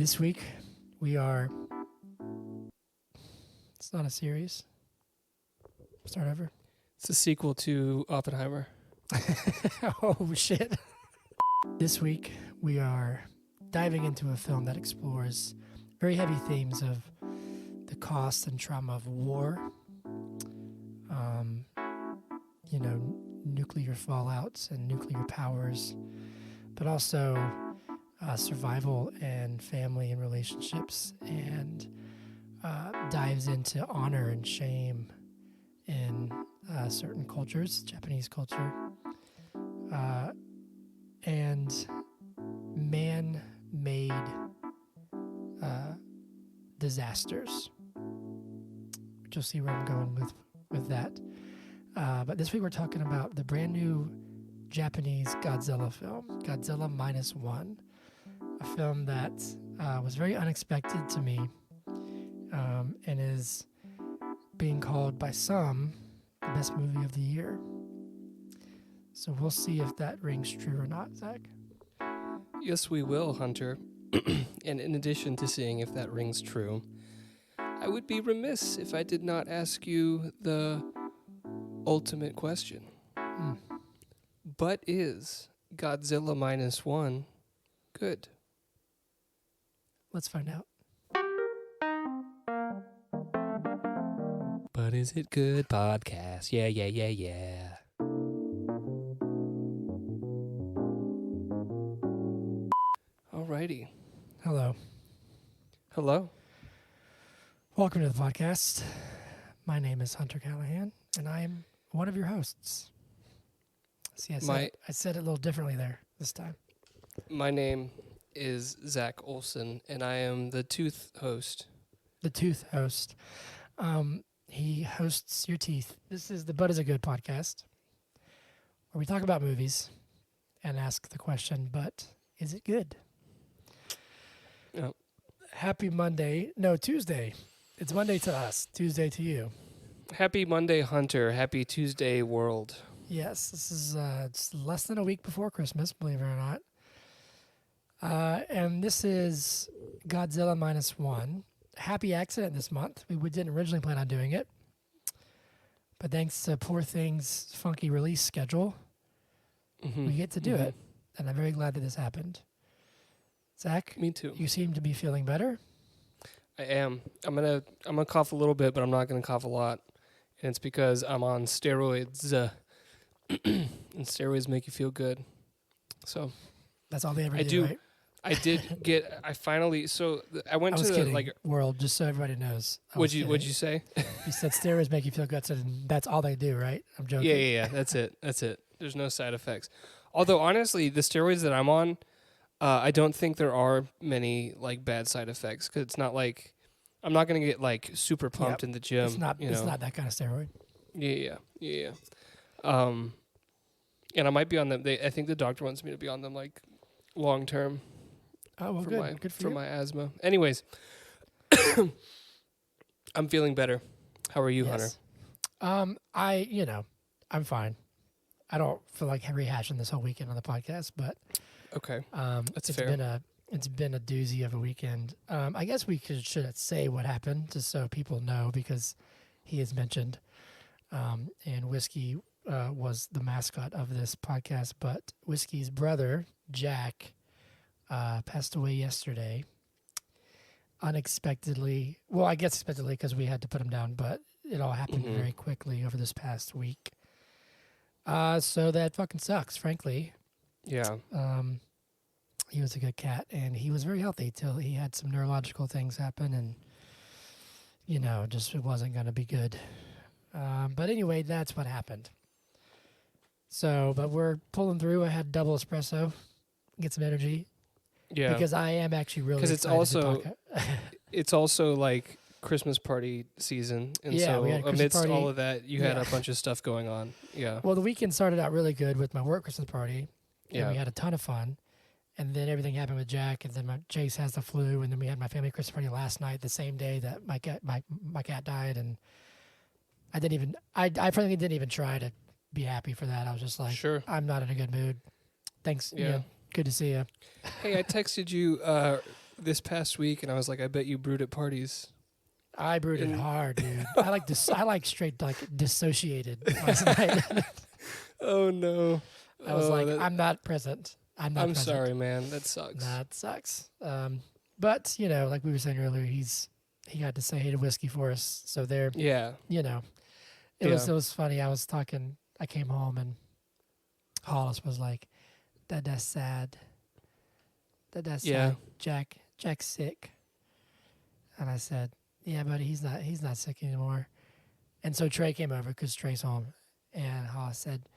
This week, we are... It's not a series. Start over. It's a sequel to Oppenheimer. Oh, shit. This week, we are diving into a film that explores very heavy themes of the cost and trauma of war, nuclear fallouts and nuclear powers, but also survival and family and relationships, and dives into honor and shame in certain cultures, Japanese culture, and man-made disasters. You'll see where I'm going with that. But this week we're talking about the brand new Japanese Godzilla film, Godzilla Minus One, a film that was very unexpected to me and is being called by some the best movie of the year. So we'll see if that rings true or not, Zach. Yes, we will, Hunter. And in addition to seeing if that rings true, I would be remiss if I did not ask you the ultimate question. But is Godzilla Minus One good? Let's find out. But is it good podcast? Yeah. Alrighty. Hello. Welcome to the podcast. My name is Hunter Callahan, and I am one of your hosts. See, I said it a little differently there this time. My name is Zach Olson, and I am the Tooth host. The Tooth host. He hosts your teeth. This is the But Is It Good podcast, where we talk about movies and ask the question, but is it good? Yep. Happy Monday. No, Tuesday. It's Monday to us, Tuesday to you. Happy Monday, Hunter. Happy Tuesday, world. Yes, this is it's less than a week before Christmas, believe it or not. And this is Godzilla Minus One. Happy accident this month. We didn't originally plan on doing it. But thanks to Poor Things' funky release schedule, we get to do it. And I'm very glad that this happened. Zach? Me too. You seem to be feeling better. I am. I'm gonna cough a little bit, but I'm not gonna cough a lot. And it's because I'm on steroids. And steroids make you feel good. So that's all they ever do, right? I finally I went to kidding, the world, just so everybody knows. What'd you say? You said steroids make you feel good, so that's all they do, right? I'm joking. Yeah. That's it. There's no side effects. Although honestly, the steroids that I'm on, I don't think there are many like bad side effects, because it's not like I'm not gonna get like super pumped in the gym. It's not that kind of steroid. Yeah. And I might be on them. I think the doctor wants me to be on them like long term. Oh, well, good for you. My asthma. Anyways, I'm feeling better. How are you, yes. Hunter? I'm fine. I don't feel like rehashing this whole weekend on the podcast, but okay, that's it's fair. It's been a doozy of a weekend. I guess we should say what happened just so people know, because he has mentioned, and Whiskey was the mascot of this podcast, but Whiskey's brother, Jack, passed away yesterday. Unexpectedly. Well, I guess expectedly because we had to put him down, but it all happened very quickly over this past week. So that fucking sucks, frankly. Yeah. He was a good cat, and he was very healthy till he had some neurological things happen, and, just it wasn't going to be good. But anyway, that's what happened. So, but we're pulling through. I had double espresso, get some energy. Yeah. Because I am actually really excited it's also like Christmas party season. And so amidst all of that, you had a bunch of stuff going on. Yeah. Well, the weekend started out really good with my work Christmas party. And we had a ton of fun. And then everything happened with Jack, and then Chase has the flu, and then we had my family Christmas party last night, the same day that my cat died, and I frankly didn't even try to be happy for that. I was just like, sure, I'm not in a good mood. Thanks. Yeah. Good to see you. Hey, I texted you this past week, and I was like, I bet you brewed at parties. I brewed it hard, dude. I like straight like dissociated last night. Oh no! I was I'm not present. I'm present. Sorry, man. That sucks. That sucks. But you know, like we were saying earlier, he got to say hey to whiskey for us. So there. Yeah. You know, it was funny. I came home and Hollis was like, "That's sad. That's sad. Jack's sick." And I said, "Yeah, buddy, he's not sick anymore." And so Trey came over because Trey's home, and Hollis said,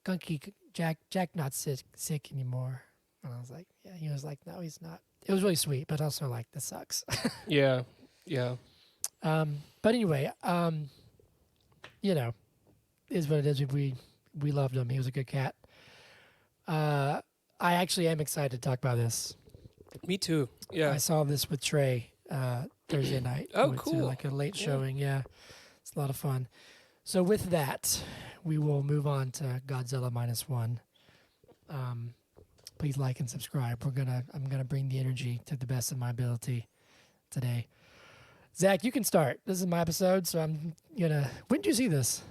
"Gunky, Jack not sick anymore." And I was like, "Yeah." He was like, "No, he's not." It was really sweet, but also like, this sucks. Yeah. But anyway, you know, is what it is. We loved him. He was a good cat. I actually am excited to talk about this. Me too. Yeah. I saw this with Trey Thursday night. Oh, We went to, cool. like a late showing. Yeah, it's a lot of fun. So with that, we will move on to Godzilla Minus One. Please like and subscribe. I'm gonna bring the energy to the best of my ability today. Zach, you can start. This is my episode, so I'm gonna. When did you see this?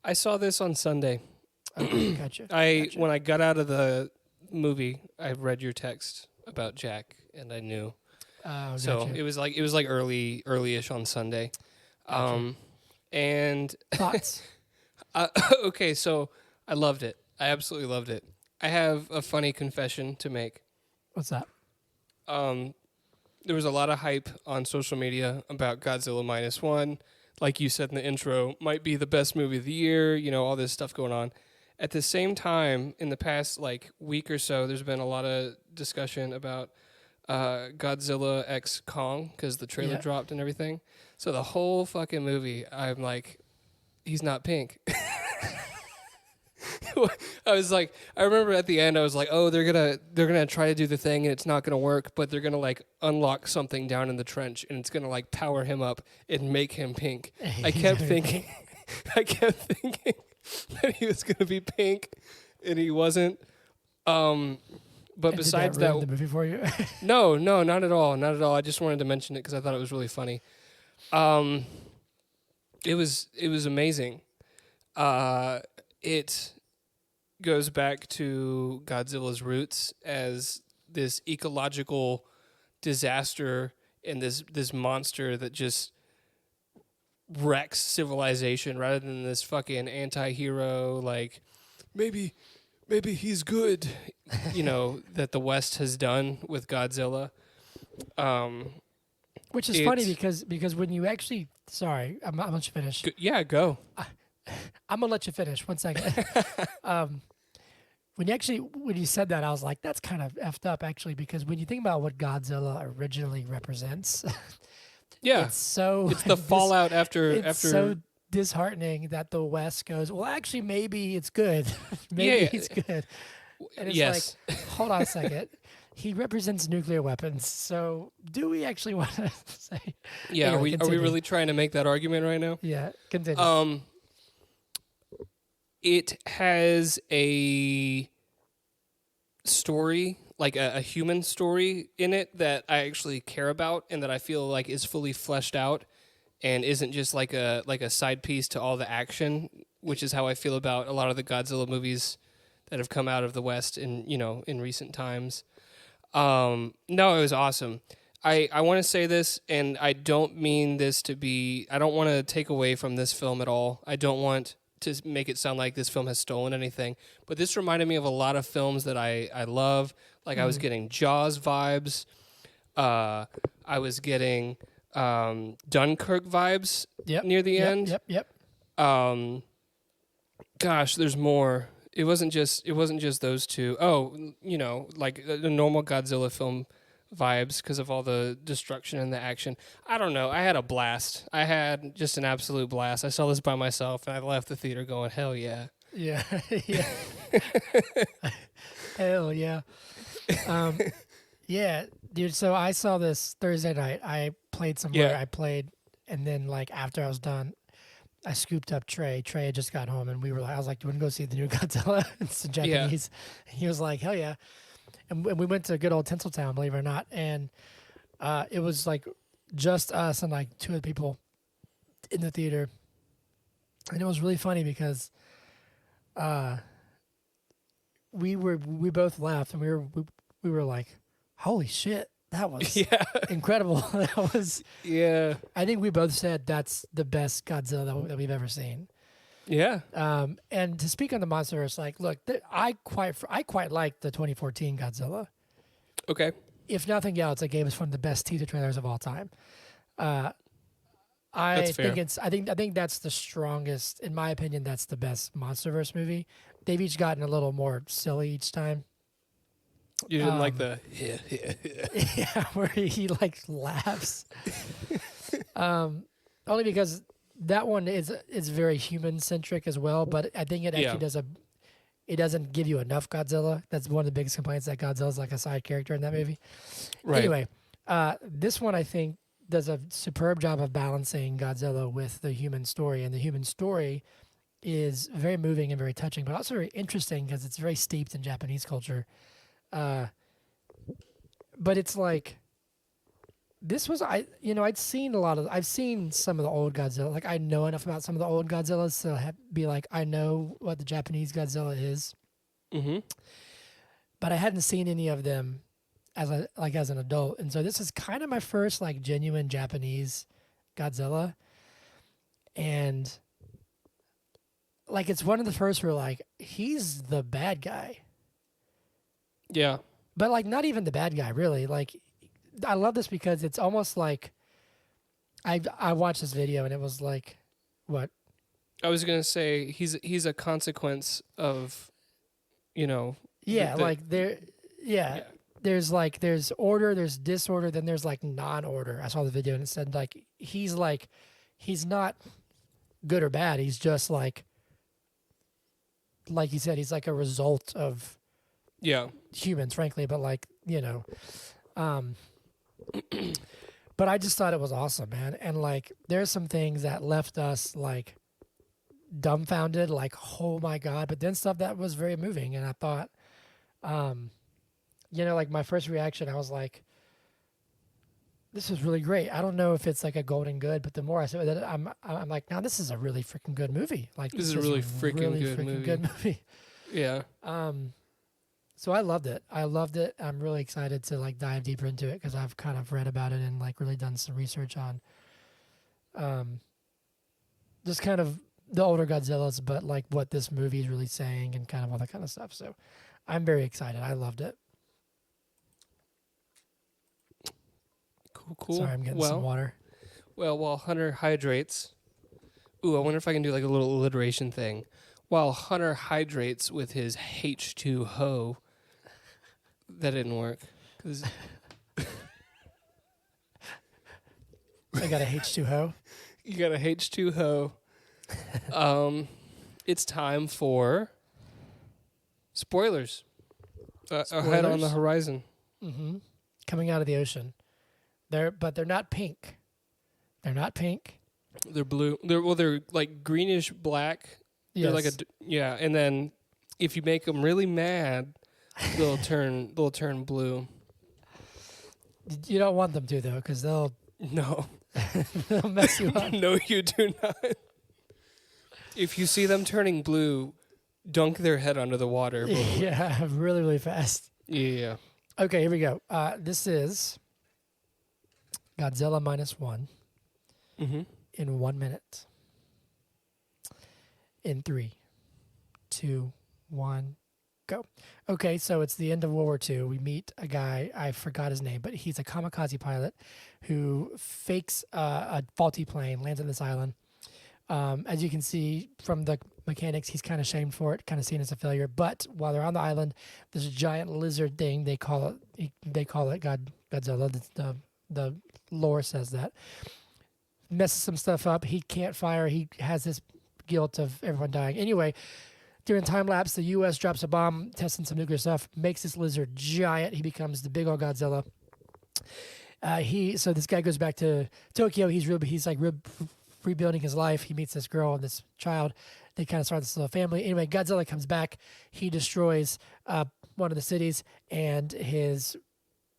I saw this on Sunday. Okay, gotcha. When I got out of the movie, I read your text about Jack, and I knew. Oh, so gotcha. it was like early-ish on Sunday. Gotcha. And Thoughts? okay, so I loved it. I absolutely loved it. I have a funny confession to make. What's that? There was a lot of hype on social media about Godzilla Minus One. Like you said in the intro, might be the best movie of the year, you know, all this stuff going on. At the same time, in the past like week or so, there's been a lot of discussion about Godzilla X Kong because the trailer dropped and everything. So the whole fucking movie, I'm like, he's not pink. I was like, I remember at the end, I was like, oh, they're gonna try to do the thing and it's not gonna work, but they're gonna like unlock something down in the trench and it's gonna like power him up and make him pink. I kept thinking that he was gonna be pink, and he wasn't. But And besides did that that, ruin the movie for you? no, not at all, not at all. I just wanted to mention it because I thought it was really funny. It was amazing. It goes back to Godzilla's roots as this ecological disaster and this monster that just wrecks civilization rather than this fucking anti-hero, like maybe he's good, you know, that the West has done with Godzilla. Which is funny because when you actually, sorry, I'm gonna let you finish. Yeah, go. I'm gonna let you finish. 1 second. When you said that, I was like, that's kind of effed up, actually, because when you think about what Godzilla originally represents, it's the fallout after so disheartening that the West goes, well, actually, maybe it's good. Maybe he's good. And it's like, hold on a second. He represents nuclear weapons, so do we actually want to say? Yeah, anyway, are we really trying to make that argument right now? Yeah, continue. It has a story, like a human story in it that I actually care about and that I feel like is fully fleshed out and isn't just like a side piece to all the action, which is how I feel about a lot of the Godzilla movies that have come out of the West in recent times. No, it was awesome. I want to say this, and I don't mean this to be, I don't want to take away from this film at all. I don't want to make it sound like this film has stolen anything, but this reminded me of a lot of films that I love. Like I was getting Jaws vibes. I was getting Dunkirk vibes near the end. Yep. Gosh, there's more. It wasn't just those two. Oh, you know, like the normal Godzilla film vibes because of all the destruction and the action. I don't know. I had a blast. I had just an absolute blast. I saw this by myself and I left the theater going, hell yeah. Yeah. Yeah. Hell yeah. Yeah, dude. So I saw this Thursday night. I played somewhere. Yeah. I played, and then like after I was done, I scooped up Trey. Trey had just got home, and I was like, "Do you want to go see the new Godzilla?" It's Japanese. Yeah. He was like, "Hell yeah!" And we went to good old Tinseltown, believe it or not. And It was like just us and like two other people in the theater, and it was really funny because we both laughed and we were like, holy shit, that was Yeah. incredible. That was, Yeah. I think we both said that's the best Godzilla that we've ever seen. Yeah. And to speak on the MonsterVerse, like, look, I quite like the 2014 Godzilla. Okay. If nothing else, it gave us one of the best teaser trailers of all time. That's think fair. I think that's the strongest, in my opinion. That's the best MonsterVerse movie. They've each gotten a little more silly each time. You didn't like Um, the Yeah, where he like laughs. Only because that one is very human centric as well. But I think it actually it doesn't give you enough Godzilla. That's one of the biggest complaints, that Godzilla's like a side character in that movie. right. Anyway, this one I think does a superb job of balancing Godzilla with the human story, and the human story is very moving and very touching, but also very interesting because it's very steeped in Japanese culture. But it's like, this was I've seen some of the old Godzilla. Like, I know enough about some of the old Godzillas to be like, I know what the Japanese Godzilla is, Mm-hmm. but I hadn't seen any of them as an adult. And so this is kind of my first like genuine Japanese Godzilla. And like, it's one of the first where like, he's the bad guy. Yeah. But like, not even the bad guy, really. Like, I love this because it's almost like I watched this video and it was like, what? I was gonna say he's a consequence of, Yeah, the- like yeah. there's order, there's disorder, then there's like non-order. I saw the video and it said like he's not good or bad. He's just like you said, he's like a result of Yeah. humans, frankly, but like, but I just thought it was awesome, man. And like, there's some things that left us like dumbfounded, like, oh my God, but then stuff that was very moving. And I thought, like my first reaction, I was like, this is really great. I don't know if it's like a golden good, but the more I said that, I'm like, now this is a really freaking good movie. Like, This is a really freaking good movie. movie. Yeah. So I loved it. I'm really excited to like dive deeper into it because I've kind of read about it and like really done some research on just kind of the older Godzillas, but like what this movie is really saying and kind of all that kind of stuff. So I'm very excited. I loved it. Cool. Sorry, I'm getting some water. Well, while Hunter hydrates, I wonder if I can do like a little alliteration thing. While Hunter hydrates with his H2HO, that didn't work. 'Cause I got a H2O. you got a H2HO. It's time for spoilers. Ahead on the horizon. Mm-hmm. Coming out of the ocean. But they're not pink. They're not pink. They're blue. They're like greenish black. Yes. They're like and then if you make them really mad, they'll turn blue. You don't want them to though, because they'll No. they'll mess you up. No, you do not. If you see them turning blue, dunk their head under the water. Yeah, really, really fast. Yeah. Okay, here we go. This is Godzilla Minus One Mm-hmm. in 1 minute. In 3, 2, 1, go. Okay, so it's the end of World War II. We meet a guy, I forgot his name, but he's a kamikaze pilot who fakes a faulty plane, lands on this island. As you can see from the mechanics, he's kind of shamed for it, kind of seen as a failure. But while they're on the island, this giant lizard thing, they call it Godzilla. The lore says that. Messes some stuff up. He can't fire. He has this guilt of everyone dying. Anyway, during time lapse, the U.S. drops a bomb, testing some nuclear stuff, makes this lizard giant. He becomes the big old Godzilla. So this guy goes back to Tokyo. He's rebuilding his life. He meets this girl and this child. They kind of start this little family. Anyway, Godzilla comes back. He destroys one of the cities, and his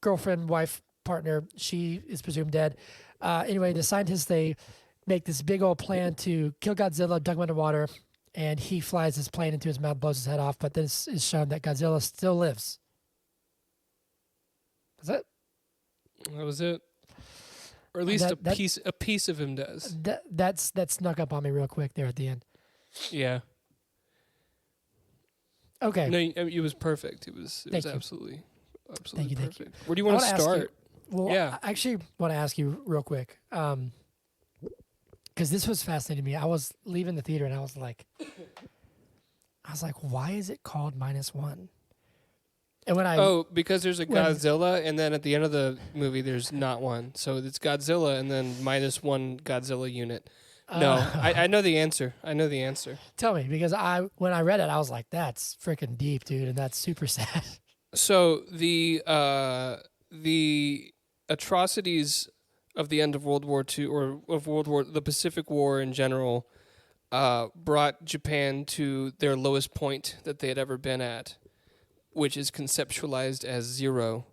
girlfriend, wife, partner. She is presumed dead. Anyway, the scientists, they make this big old plan to kill Godzilla, dunk him underwater, and he flies his plane into his mouth, blows his head off. But then it's shown that Godzilla still lives. That's it. That was it. Or at least a piece of him does. That snuck up on me real quick there at the end. Yeah. Okay. No, it was perfect. It was absolutely thank you, perfect. Thank you. Where do you want to start? Well, yeah. I actually want to ask you real quick, because this was fascinating to me. I was leaving the theater and I was like, why is it called -1? And when because there's a Godzilla, and then at the end of the movie, there's not one. So it's Godzilla, and then -1 Godzilla unit. No, I know the answer. Tell me, because when I read it, I was like, that's freaking deep, dude, and that's super sad. So the atrocities of the end of World War II, or of the Pacific War in general, brought Japan to their lowest point that they had ever been at, which is conceptualized as 0.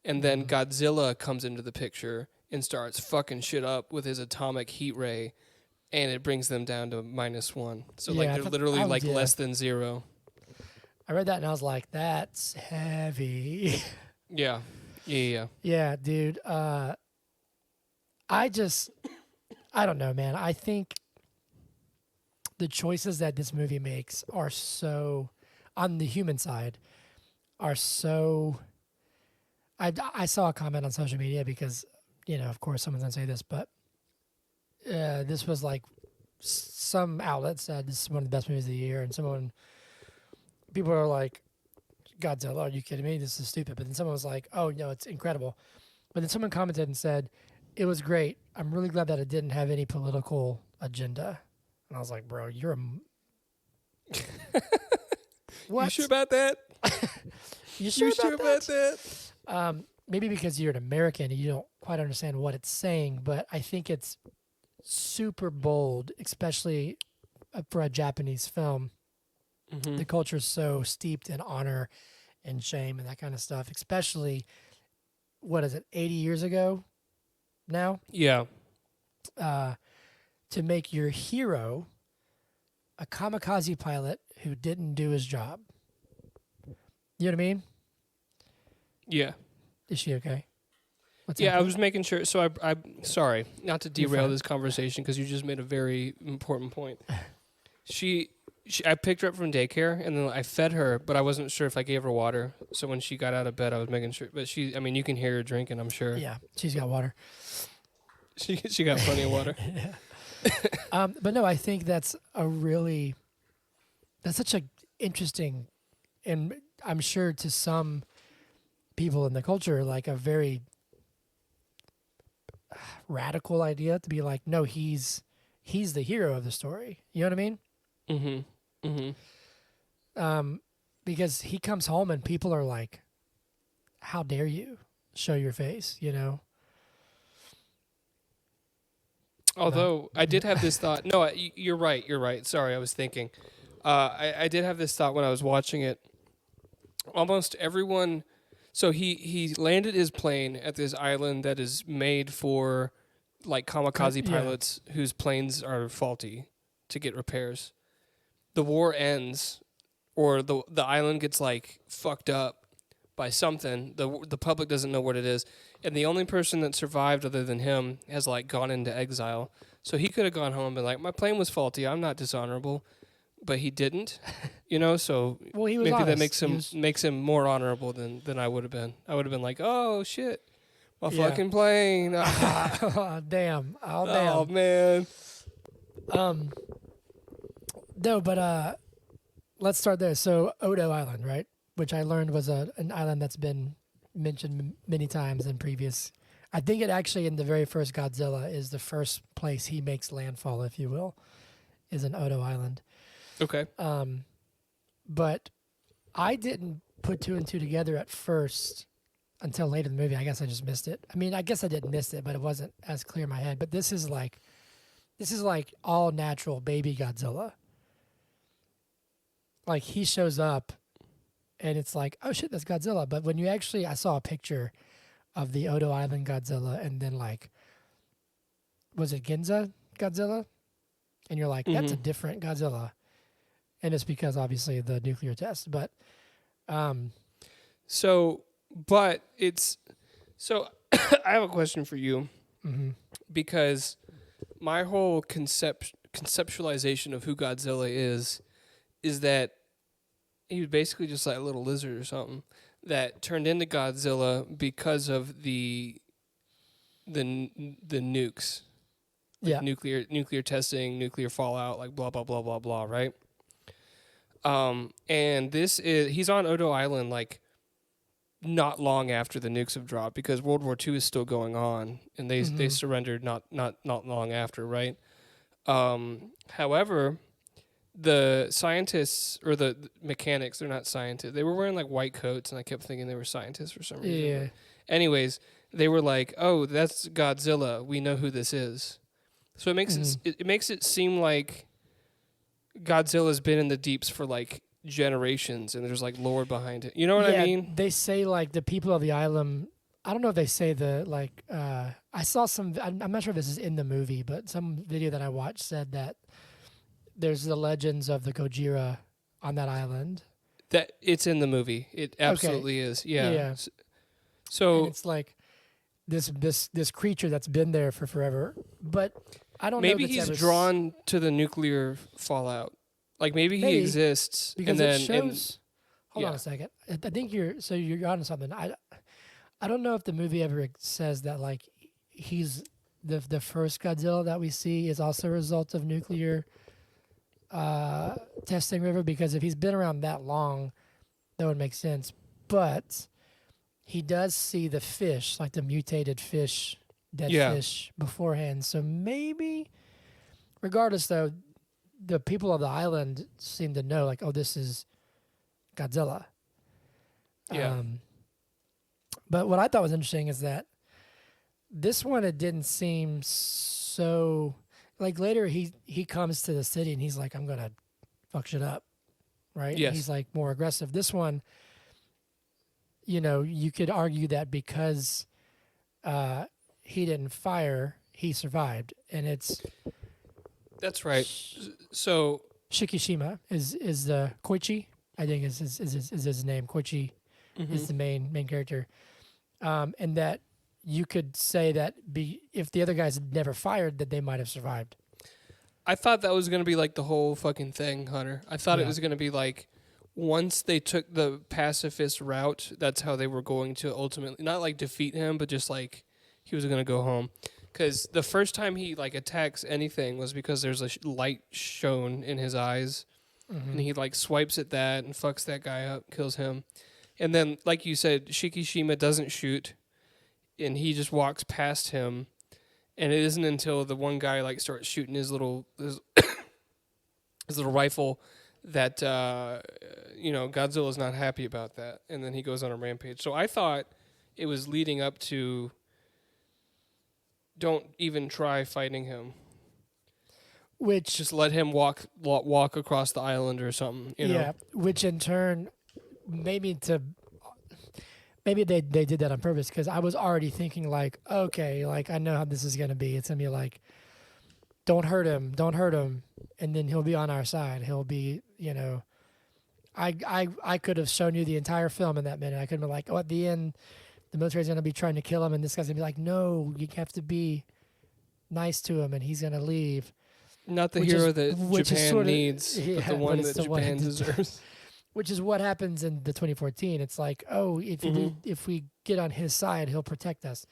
And then Godzilla comes into the picture and starts fucking shit up with his atomic heat ray, and it brings them down to -1. So they're literally less than 0. I read that and I was like, that's heavy. Yeah. Yeah, dude. I don't know, man. I think the choices that this movie makes are so, on the human side, are so. I saw a comment on social media because, of course, someone's gonna say this, but this was like, some outlets said this is one of the best movies of the year, and people are like, Godzilla, are you kidding me? This is stupid. But then someone was like, oh, no, it's incredible. But then someone commented and said, it was great. I'm really glad that it didn't have any political agenda. And I was like, bro, you're what? You sure about that? You sure about that? Maybe because you're an American and you don't quite understand what it's saying, but I think it's super bold, especially for a Japanese film. Mm-hmm. The culture is so steeped in honor and shame and that kind of stuff, especially, 80 years ago now? Yeah. To make your hero a kamikaze pilot who didn't do his job. You know what I mean? Yeah. Is she okay? I was making sure. So I'm sorry not to derail this conversation because you just made a very important point. I picked her up from daycare and then I fed her, but I wasn't sure if I gave her water. So when she got out of bed, I was making sure. But you can hear her drinking, I'm sure. Yeah, she's got water. She got plenty of water. Yeah. But no, I think that's such a interesting, and I'm sure to some people in the culture, like a very radical idea to be like, no, he's the hero of the story. You know what I mean? Mm-hmm. Mm-hmm. Because he comes home and people are like, how dare you show your face, Although I did have this thought. No, you're right. Sorry, I was thinking. I did have this thought when I was watching it. Almost everyone. So he landed his plane at this island that is made for like kamikaze pilots whose planes are faulty to get repairs. The war ends, or the island gets like fucked up by something. The public doesn't know what it is, and the only person that survived other than him has like gone into exile. So he could have gone home and been like, my plane was faulty, I'm not dishonorable, but he didn't. So well, he was maybe honest. that makes him more honorable than I would have been. I would have been like, oh shit, my fucking plane. Oh, damn. Oh man. No, but let's start there. So Odo Island, right? Which I learned was an island that's been mentioned many times in previous. I think it actually in the very first Godzilla is the first place he makes landfall, if you will, is an Odo Island. Okay. But I didn't put 2 and 2 together at first until late in the movie. I guess I just missed it. I mean, I guess I didn't miss it, but it wasn't as clear in my head. But this is like all natural baby Godzilla. Like he shows up and it's like, oh shit, that's Godzilla. But when I saw a picture of the Odo Island Godzilla, and then like, was it Ginza Godzilla? And you're like, that's a different Godzilla, and it's because obviously the nuclear test. But so I have a question for you, because my whole conceptualization of who Godzilla is that he was basically just like a little lizard or something that turned into Godzilla because of the nukes, like nuclear testing, nuclear fallout, like blah blah blah blah blah, right? And he's on Odo Island like not long after the nukes have dropped, because World War II is still going on, and they surrendered not long after, right? However, the scientists or the mechanics, they're not scientists. They were wearing like white coats, and I kept thinking they were scientists for some reason. Yeah. But anyways, they were like, "Oh, that's Godzilla. We know who this is." So it makes it seem like Godzilla's been in the deeps for like generations, and there's like lore behind it. You know what I mean? They say like the people of the island. I don't know if they say the like. I saw some. I'm not sure if this is in the movie, but some video that I watched said that there's the legends of the Gojira on that island. That it's in the movie. It absolutely is. Yeah. Yeah. So and it's like this creature that's been there for forever, but I don't know. Maybe he's drawn to the nuclear fallout. Like maybe he exists, because and then it shows. Hold on a second. I think you're onto something. I don't know if the movie ever says that like he's the first Godzilla that we see is also a result of nuclear testing river, because if he's been around that long, that would make sense. But he does see the fish, like the mutated fish, dead fish beforehand. So maybe, regardless though, the people of the island seem to know, like, oh, this is Godzilla. Yeah. But what I thought was interesting is that this one, it didn't seem so... Like, later he comes to the city and he's like, I'm going to fuck shit up, right? Yes. And he's, like, more aggressive. This one, you know, you could argue that because he didn't fire, he survived. And it's... That's right. So Shikishima is the Koichi, I think is his name. Koichi is the main character, and that you could say that if the other guys had never fired, that they might have survived. I thought that was going to be like the whole fucking thing, Hunter. I thought it was going to be like once they took the pacifist route, that's how they were going to ultimately not like defeat him, but just like he was going to go home. Because the first time he like attacks anything was because there's a light shown in his eyes, and he like swipes at that and fucks that guy up, kills him, and then like you said, Shikishima doesn't shoot, and he just walks past him, and it isn't until the one guy like starts shooting his little rifle that Godzilla's not happy about that, and then he goes on a rampage. So I thought it was leading up to. Don't even try fighting him. Which just let him walk across the island or something. You know? Which in turn maybe they did that on purpose, because I was already thinking like, okay, like I know how this is gonna be. It's gonna be like, don't hurt him, and then he'll be on our side. He'll be, you know, I could have shown you the entire film in that minute. I could have been like, oh, at the end, the military's going to be trying to kill him, and this guy's going to be like, no, you have to be nice to him, and he's going to leave. Not the hero that Japan needs, but the one that Japan deserves. Which is what happens in the 2014. It's like, oh, if we get on his side, he'll protect us.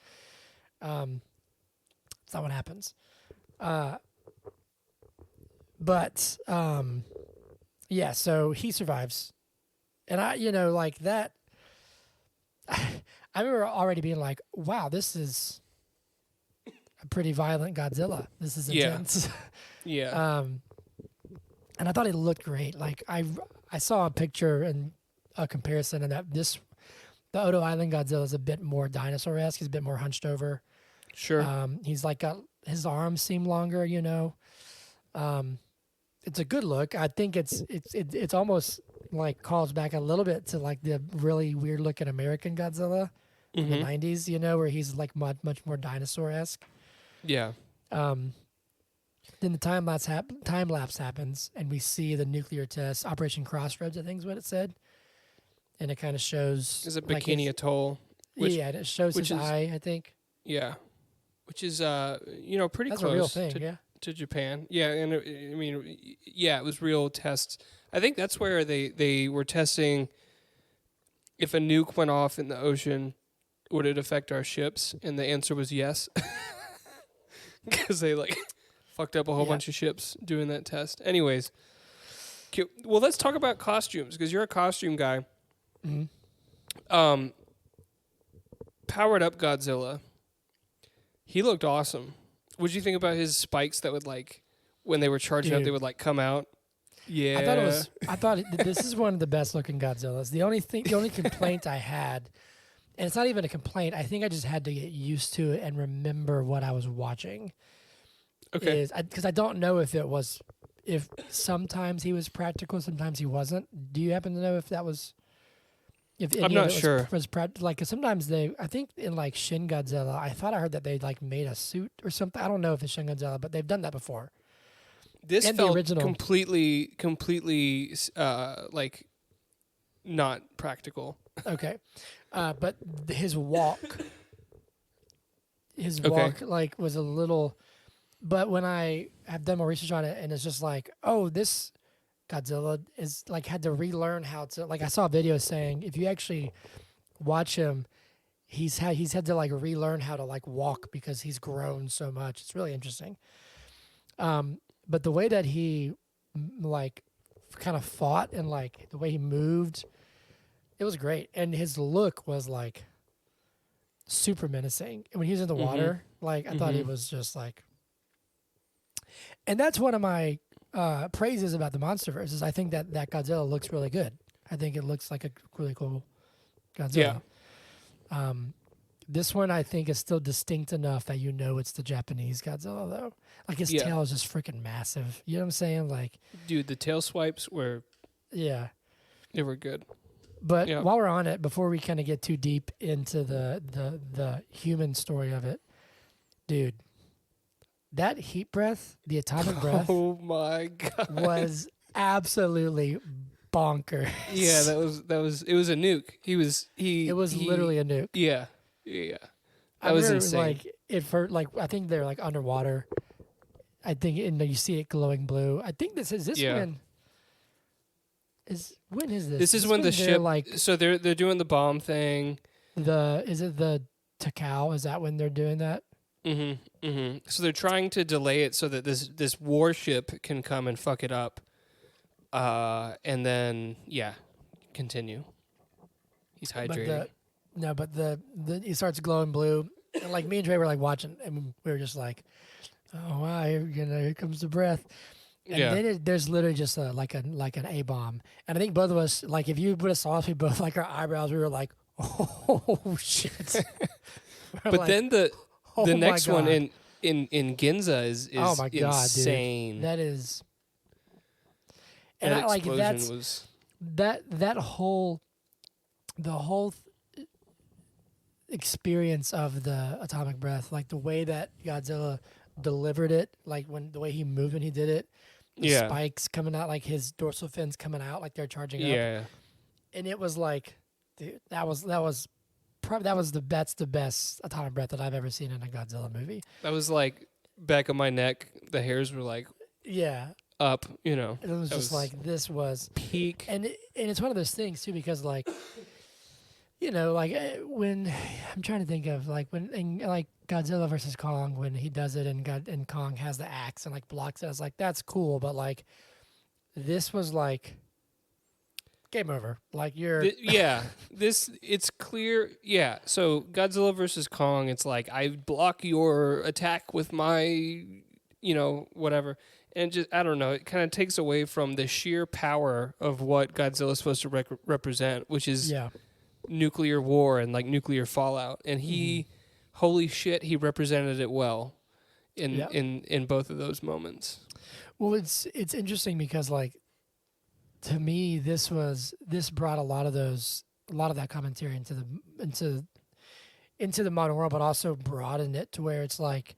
It's not what happens. So he survives. And I like that... I remember already being like, wow, this is a pretty violent Godzilla. This is intense. Yeah. And I thought it looked great. Like I saw a picture and a comparison, and that the Odo Island Godzilla is a bit more dinosaur-esque. He's a bit more hunched over. Sure. He's like got his arms seem longer, you know. It's a good look. I think it's almost like calls back a little bit to like the really weird looking American Godzilla from the 90s, you know, where he's like much more dinosaur-esque. Yeah. Then the time lapse happens, and we see the nuclear test, Operation Crossroads, I think is what it said, and it kind of shows. Is it like, Bikini Atoll? Yeah, and it shows his eye, I think. Yeah, which is pretty That's close a real thing, to Japan. Yeah, and it was real tests. I think that's where they were testing if a nuke went off in the ocean, would it affect our ships? And the answer was yes, because they fucked up a whole bunch of ships doing that test. Anyways, well, let's talk about costumes, because you're a costume guy. Mm-hmm. Powered up Godzilla. He looked awesome. What did you think about his spikes that would when they were charging up, they would come out? Yeah, I thought this is one of the best looking Godzillas. The only complaint I had, and it's not even a complaint, I think I just had to get used to it and remember what I was watching. Okay. Because I don't know if sometimes he was practical, sometimes he wasn't. Do you happen to know if that was? I'm not sure. Cause sometimes I think in Shin Godzilla, I thought I heard that they made a suit or something. I don't know if it's Shin Godzilla, but they've done that before. This and felt the original completely not practical. Okay, but his walk was a little. But when I have done more research on it, and it's just this Godzilla is had to relearn how to I saw a video saying if you actually watch him, he's had to relearn how to walk because he's grown so much. It's really interesting. But the way that he kind of fought and the way he moved, it was great. And his look was super menacing. And when he was in the water, I thought he was just and that's one of my praises about the MonsterVerse is I think that Godzilla looks really good. I think it looks like a really cool Godzilla. Yeah. This one I think is still distinct enough that it's the Japanese Godzilla though. His tail is just freaking massive. You know what I'm saying? Dude, the tail swipes were they were good. But while we're on it, before we kind of get too deep into the human story of it, dude, that heat breath, the atomic breath, oh my god, was absolutely bonkers. Yeah, it was a nuke. It was literally a nuke. Yeah. That was insane. I think they're underwater. I think you see it glowing blue. I think this when is this? This is when the ship so they're doing the bomb thing. Is it the Takao? Is that when they're doing that? So they're trying to delay it so that this warship can come and fuck it up. And then continue. He's hydrating. But he starts glowing blue. And me and Trey were watching, and we were just oh wow, here comes the breath. And then there's literally just an A bomb. And I think both of us, if you would have saw us, we both our eyebrows, we were oh shit. But then the next one in Ginza is oh my God, insane. Dude. That is. And that explosion was the whole experience of the atomic breath, the way that Godzilla delivered it, the way he moved when he did it, the spikes coming out, his dorsal fins coming out, they're charging up. And it was dude, that was the best atomic breath that I've ever seen in a Godzilla movie. That was back of my neck, the hairs were up, And it was just this was peak. And it's one of those things too, because when I'm trying to think of when in, Godzilla versus Kong, when he does it and Kong has the axe and blocks it, I was that's cool, but this was game over. You're it's clear. Yeah, so Godzilla versus Kong, it's I block your attack with my whatever. And just, I don't know, it kind of takes away from the sheer power of what Godzilla is supposed to represent, which is nuclear war and nuclear fallout. And he, holy shit, he represented it well in both of those moments. Well, it's interesting because to me this brought a lot of that commentary into into the modern world, but also broadened it to where it's like,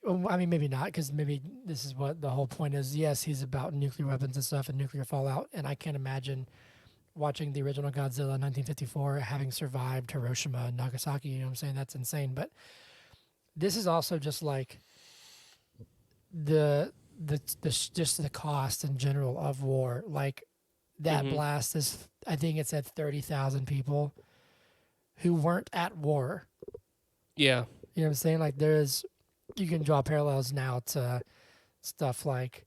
well, I mean, maybe not, because maybe this is what the whole point is. Yes, he's about nuclear weapons and stuff and nuclear fallout, and I can't imagine watching the original Godzilla in 1954 having survived Hiroshima and Nagasaki. You know what I'm saying? That's insane. But this is also just like just the cost in general of war. Like that blast is, I think it's at 30,000 people who weren't at war. Yeah. You know what I'm saying? Like you can draw parallels now to stuff like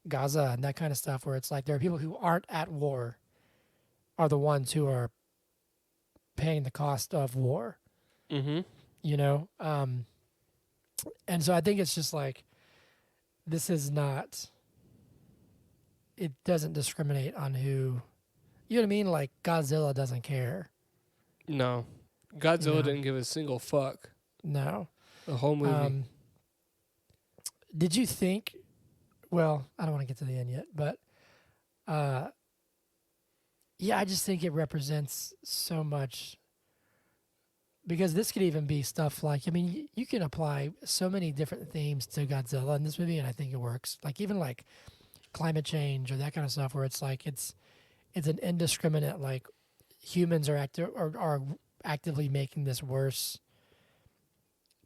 Gaza and that kind of stuff, where it's like there are people who aren't at war are the ones who are paying the cost of war. Mm-hmm. You know? And so I think it's just like, this is not, it doesn't discriminate on who, you know what I mean? Like Godzilla doesn't care. No. Godzilla didn't give a single fuck. No. The whole movie. Did you think, well, I don't want to get to the end yet, but yeah, I just think it represents so much, because this could even be stuff like, I mean, you can apply so many different themes to Godzilla in this movie, and I think it works. Like even like climate change or that kind of stuff, where it's like it's an indiscriminate, like humans are actively making this worse.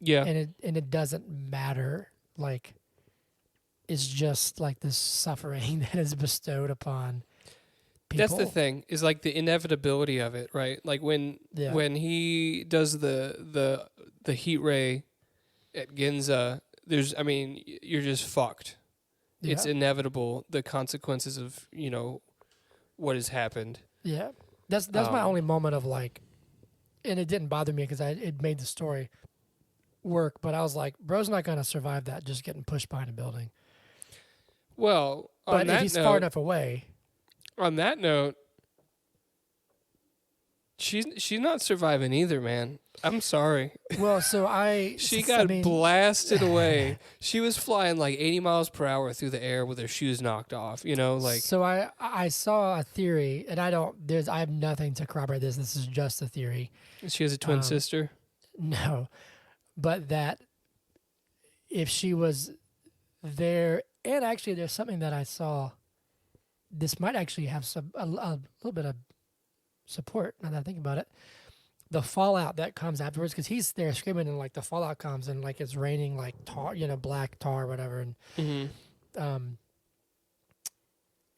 Yeah. And it doesn't matter. Like it's just like this suffering that is bestowed upon people. That's the thing, is like the inevitability of it, right? Like when he does the heat ray at Ginza, you're just fucked. Yeah. It's inevitable, the consequences of, what has happened. Yeah. That's my only moment of like, and it didn't bother me because it made the story work, but I was like, bro's not going to survive that just getting pushed behind a building. Well, but if he's far enough away. On that note, she's not surviving either, man. I'm sorry. Well, so she got blasted away. She was flying like 80 miles per hour through the air with her shoes knocked off, like. So I saw a theory, and I have nothing to corroborate this. This is just a theory. She has a twin sister? No. But that if she was there, and actually there's something that I saw, this might actually have a little bit of support now that I think about it. The fallout that comes afterwards, because he's there screaming, and like the fallout comes, and like it's raining like tar, black tar, or whatever, and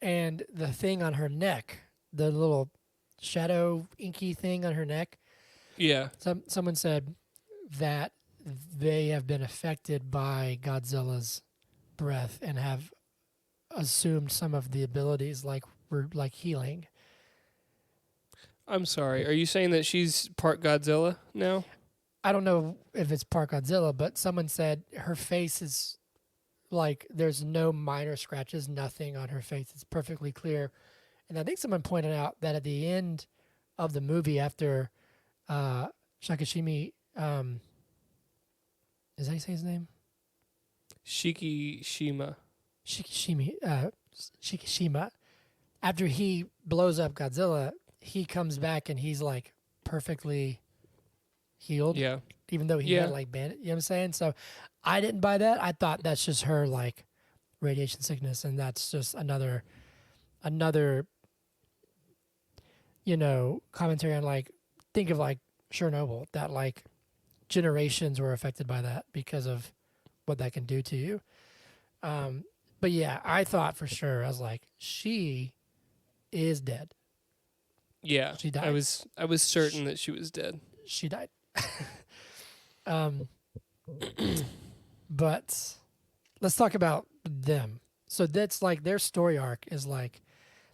and the thing on her neck, the little shadow inky thing on her neck. Yeah. Someone said that they have been affected by Godzilla's breath and have assumed some of the abilities, like healing. I'm sorry. Are you saying that she's part Godzilla now? I don't know if it's part Godzilla, but someone said her face is like there's no minor scratches, nothing on her face. It's perfectly clear. And I think someone pointed out that at the end of the movie, after Shikishima, is that how you say his name? Shikishima. After he blows up Godzilla, he comes back and he's like perfectly healed. Yeah. Even though he had like bandit, you know what I'm saying? So I didn't buy that. I thought that's just her like radiation sickness, and that's just another commentary on like, think of like Chernobyl, that like generations were affected by that because of what that can do to you. But yeah, I thought for sure, I was like, she is dead. Yeah. She died. I was certain that she was dead. She died. But let's talk about them. So that's like their story arc is like,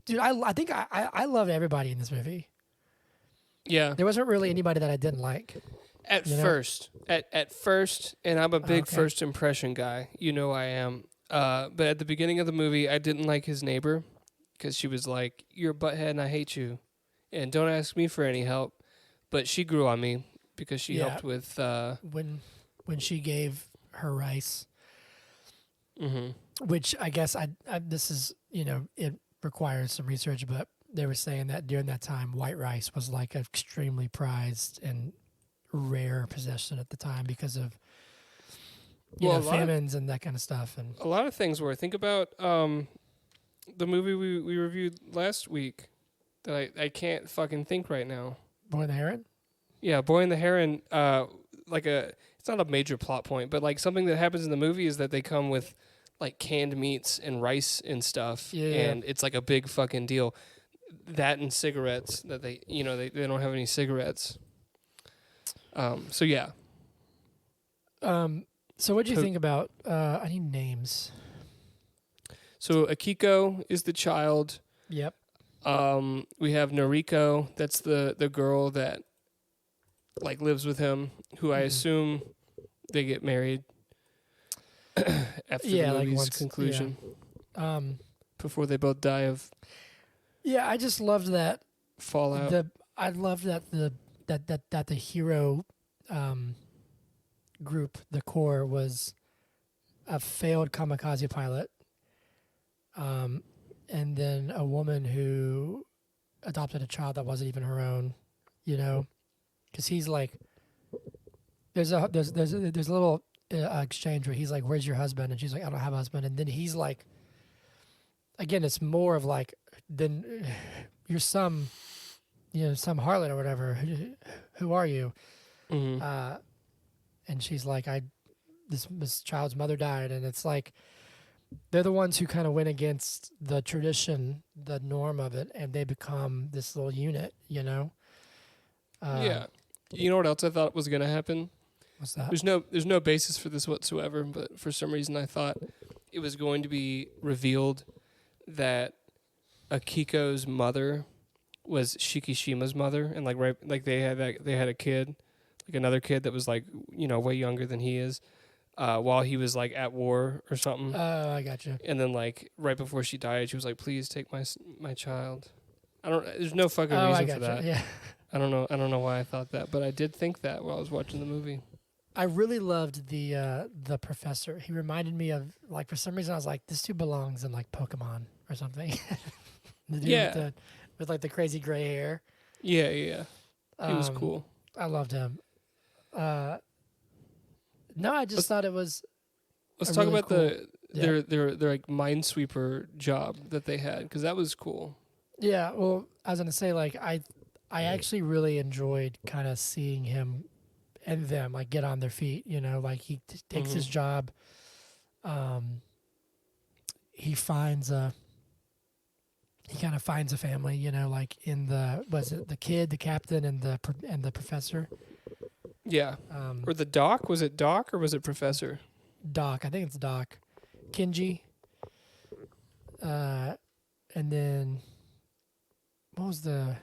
dude, I think I loved everybody in this movie. Yeah. There wasn't really anybody that I didn't like. At first, and I'm a big first impression guy. I am. But at the beginning of the movie, I didn't like his neighbor because she was like, "You're a butthead and I hate you, and don't ask me for any help." But she grew on me because she helped with when she gave her rice, which I guess I this is it requires some research, but they were saying that during that time, white rice was like extremely prized and rare possession at the time because of Well, famines and that kind of stuff. And a lot of things were. Think about the movie we reviewed last week that I can't fucking think right now. Boy and the Heron. Yeah, Boy and the Heron. It's not a major plot point, but like something that happens in the movie is that they come with like canned meats and rice and stuff, and it's like a big fucking deal. That and cigarettes that they don't have any cigarettes. So yeah. So what do you think about? I need names. So Akiko is the child. Yep. We have Noriko. That's the girl that like lives with him, who I assume they get married after the movie's conclusion. Yeah. Before they both die of I just loved that fallout. I loved that the hero group, the core, was a failed kamikaze pilot, and then a woman who adopted a child that wasn't even her own, because he's like, there's a little exchange where he's like, "Where's your husband?" And she's like, "I don't have a husband." And then he's like, again, it's more of like, then you're some harlot or whatever. Who are you? Mm-hmm. And she's like, this child's mother died, and it's like they're the ones who kind of went against the tradition, the norm of it, and they become this little unit, Yeah. You know what else I thought was going to happen? What's that? There's no basis for this whatsoever, but for some reason I thought it was going to be revealed that Akiko's mother was Shikishima's mother, and they had a kid, like another kid that was like way younger than he is, while he was like at war or something. Oh, I gotcha. And then like right before she died, she was like, "Please take my child." There's no fucking reason for that. Yeah. I don't know why I thought that, but I did think that while I was watching the movie. I really loved the professor. He reminded me of, like, for some reason I was like, this dude belongs in like Pokemon or something. The dude with like the crazy gray hair. Yeah. He was cool. I loved him. No, I just thought it was. Let's talk really about cool, their like Minesweeper job that they had, because that was cool. Yeah, well, I was gonna say, like, I actually really enjoyed kind of seeing him and them like get on their feet. Like he takes his job. He kind of finds a family. Like in the kid, the captain, and the professor. Yeah. Or the Doc? Was it Doc or was it Professor? Doc, I think it's Doc. Kenji. And then what was the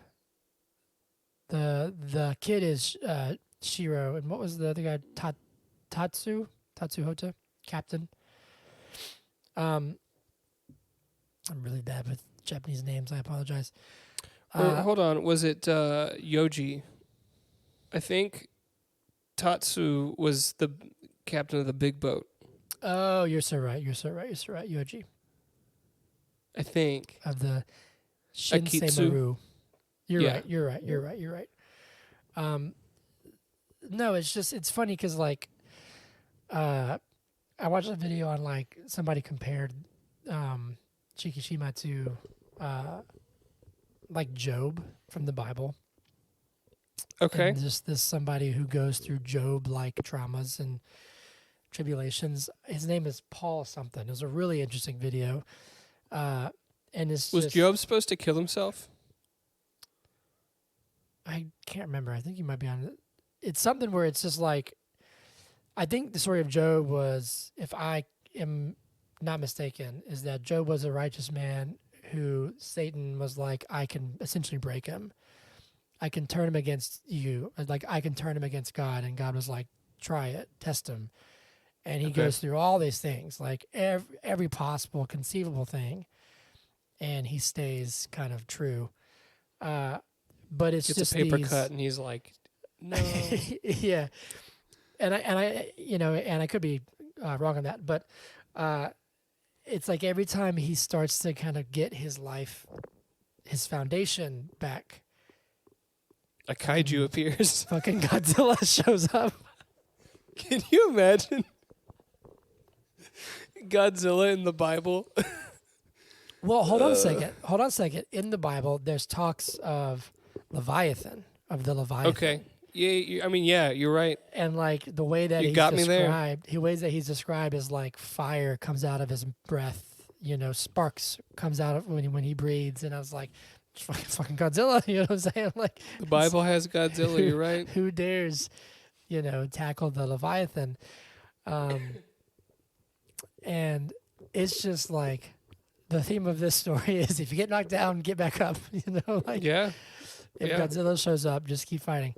kid is Shiro, and what was the other guy? Tatsuhota, captain. I'm really bad with Japanese names. I apologize. Hold on, was it Yoji? I think Tatsu was the captain of the big boat. Oh, you're so right. Yoji. I think. Of the Shinsei Maru. You're right. No, it's funny because, like, I watched a video on, like, somebody compared Shikishima to, like, Job from the Bible. Okay. And just this somebody who goes through Job-like traumas and tribulations. His name is Paul something. It was a really interesting video. And was Job supposed to kill himself? I can't remember. I think he might be on it. It's something where it's just like, I think the story of Job was, if I am not mistaken, is that Job was a righteous man who Satan was like, I can essentially break him. I can turn him against you. Like, I can turn him against God. And God was like, try it, test him. And he goes through all these things, like every possible conceivable thing. And he stays kind of true. But it's Gets just a paper cut, and he's like, no. Yeah. And I could be wrong on that, but it's like every time he starts to kind of get his life, his foundation back, A kaiju appears. Fucking Godzilla shows up. Can you imagine Godzilla in the Bible? Well, hold on a second. Hold on a second. In the Bible, there's talks of Leviathan, of the Leviathan. Okay. Yeah, I mean, yeah, you're right. And like the way that You he's got me there. described, the ways that he's described is like fire comes out of his breath, sparks comes out of when he breathes, and I was like, fucking Godzilla, you know what I'm saying? Like The Bible has Godzilla, you're right. who dares, tackle the Leviathan? And it's just like the theme of this story is if you get knocked down, get back up. Yeah. If Godzilla shows up, just keep fighting.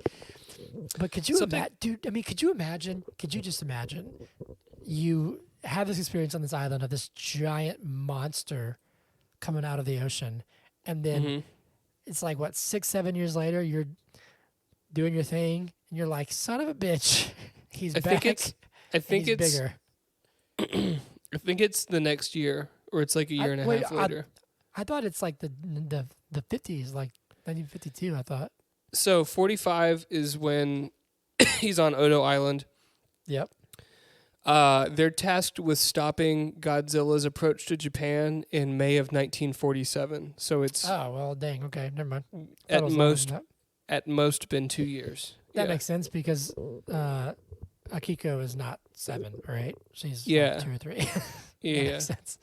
But could you imagine, dude? I mean, could you imagine? Could you just imagine? You have this experience on this island of this giant monster coming out of the ocean, and then it's like 6-7 years later, you're doing your thing, and you're like, "Son of a bitch, he's back." I think it's bigger. I think it's the next year, or it's like a year and a half later. I thought it's like the 50s, like 1952. I thought. So 45 is when he's on Odo Island. Yep. They're tasked with stopping Godzilla's approach to Japan in May of 1947. So it's well, dang. Okay, never mind. At most been 2 years. That makes sense because Akiko is not 7 or 8. She's 2 or 3. That makes sense.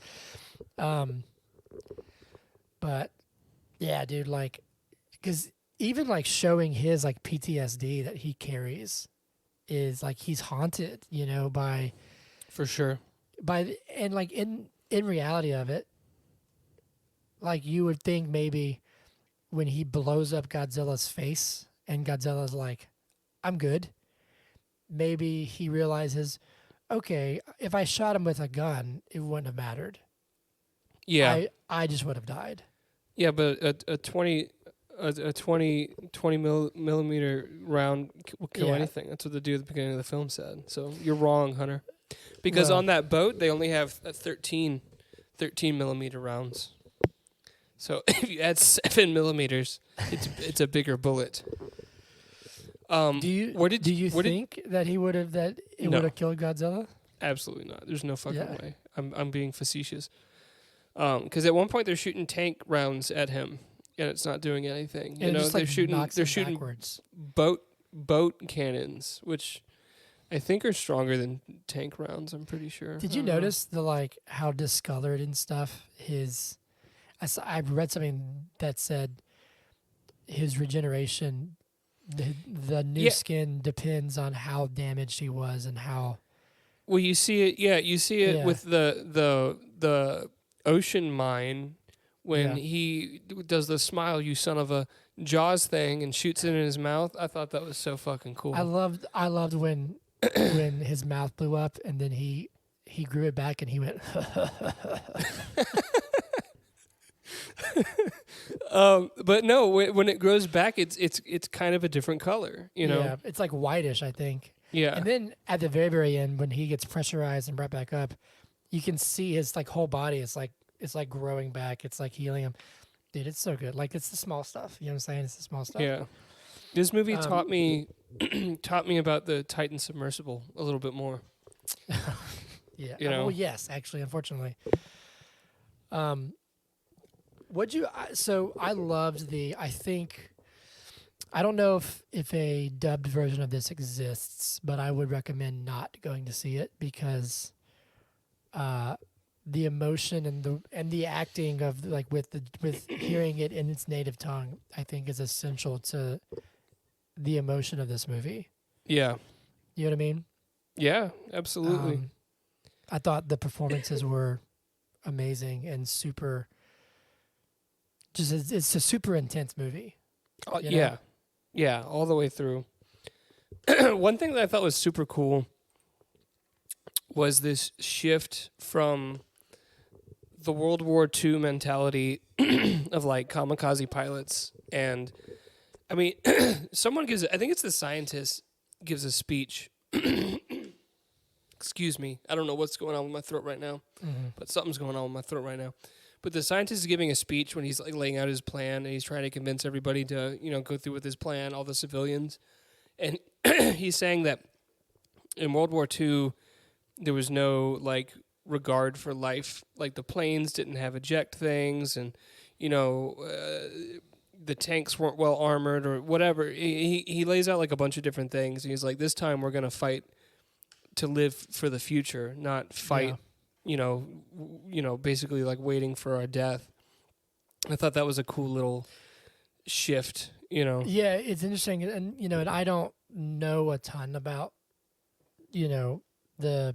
But yeah, dude, like, because even like showing his like PTSD that he carries is like he's haunted, by for sure. And like in reality of it, like you would think maybe when he blows up Godzilla's face and Godzilla's like, I'm good. Maybe he realizes, okay, if I shot him with a gun, it wouldn't have mattered. Yeah. I just would have died. Yeah, but a 20 millimeter round will kill anything. That's what the dude at the beginning of the film said. So you're wrong, Hunter. Because on that boat, they only have 13 millimeter rounds. So if you add 7 millimeters, it's a bigger bullet. Do you think that he would have would have killed Godzilla? Absolutely not. There's no fucking way. I'm being facetious. Because at one point they're shooting tank rounds at him, and it's not doing anything. They're shooting backwards. boat cannons, which I think are stronger than tank rounds. I'm pretty sure. Did you notice how discolored and stuff I read something that said his regeneration, the new skin depends on how damaged he was and how. Well, you see it. Yeah, you see it with the ocean mine when he does the smile, you son of a Jaws thing, and shoots it in his mouth. I thought that was so fucking cool. I loved when when his mouth blew up and then he grew it back and he went. But no, when it grows back, it's kind of a different color. Yeah, it's like whitish, I think. Yeah. And then at the very, very end, when he gets pressurized and brought back up, you can see his whole body. It's like growing back. It's like healing him. Dude, it's so good. Like, it's the small stuff. You know what I'm saying? It's the small stuff. Yeah. This movie taught me about the Titan submersible a little bit more. Yeah. Well, yes, actually, unfortunately. So I loved I don't know if a dubbed version of this exists, but I would recommend not going to see it because the emotion and the acting of with hearing it in its native tongue, I think is essential to the emotion of this movie. Yeah. You know what I mean? Yeah, absolutely. I thought the performances were amazing and super. It's a super intense movie. Yeah, all the way through. One thing that I thought was super cool was this shift from the World War II mentality of like kamikaze pilots. And I mean, I think it's the scientist gives a speech. Excuse me. I don't know what's going on with my throat right now, but something's going on with my throat right now. But the scientist is giving a speech when he's like laying out his plan, and he's trying to convince everybody to, go through with his plan, all the civilians. And he's saying that in World War II, there was no like regard for life. Like the planes didn't have eject things, and the tanks weren't well armored or whatever. He lays out like a bunch of different things, and he's like, this time we're gonna fight to live for the future, not fight. Basically like waiting for our death. I thought that was a cool little shift. Yeah, it's interesting, and and I don't know a ton about the.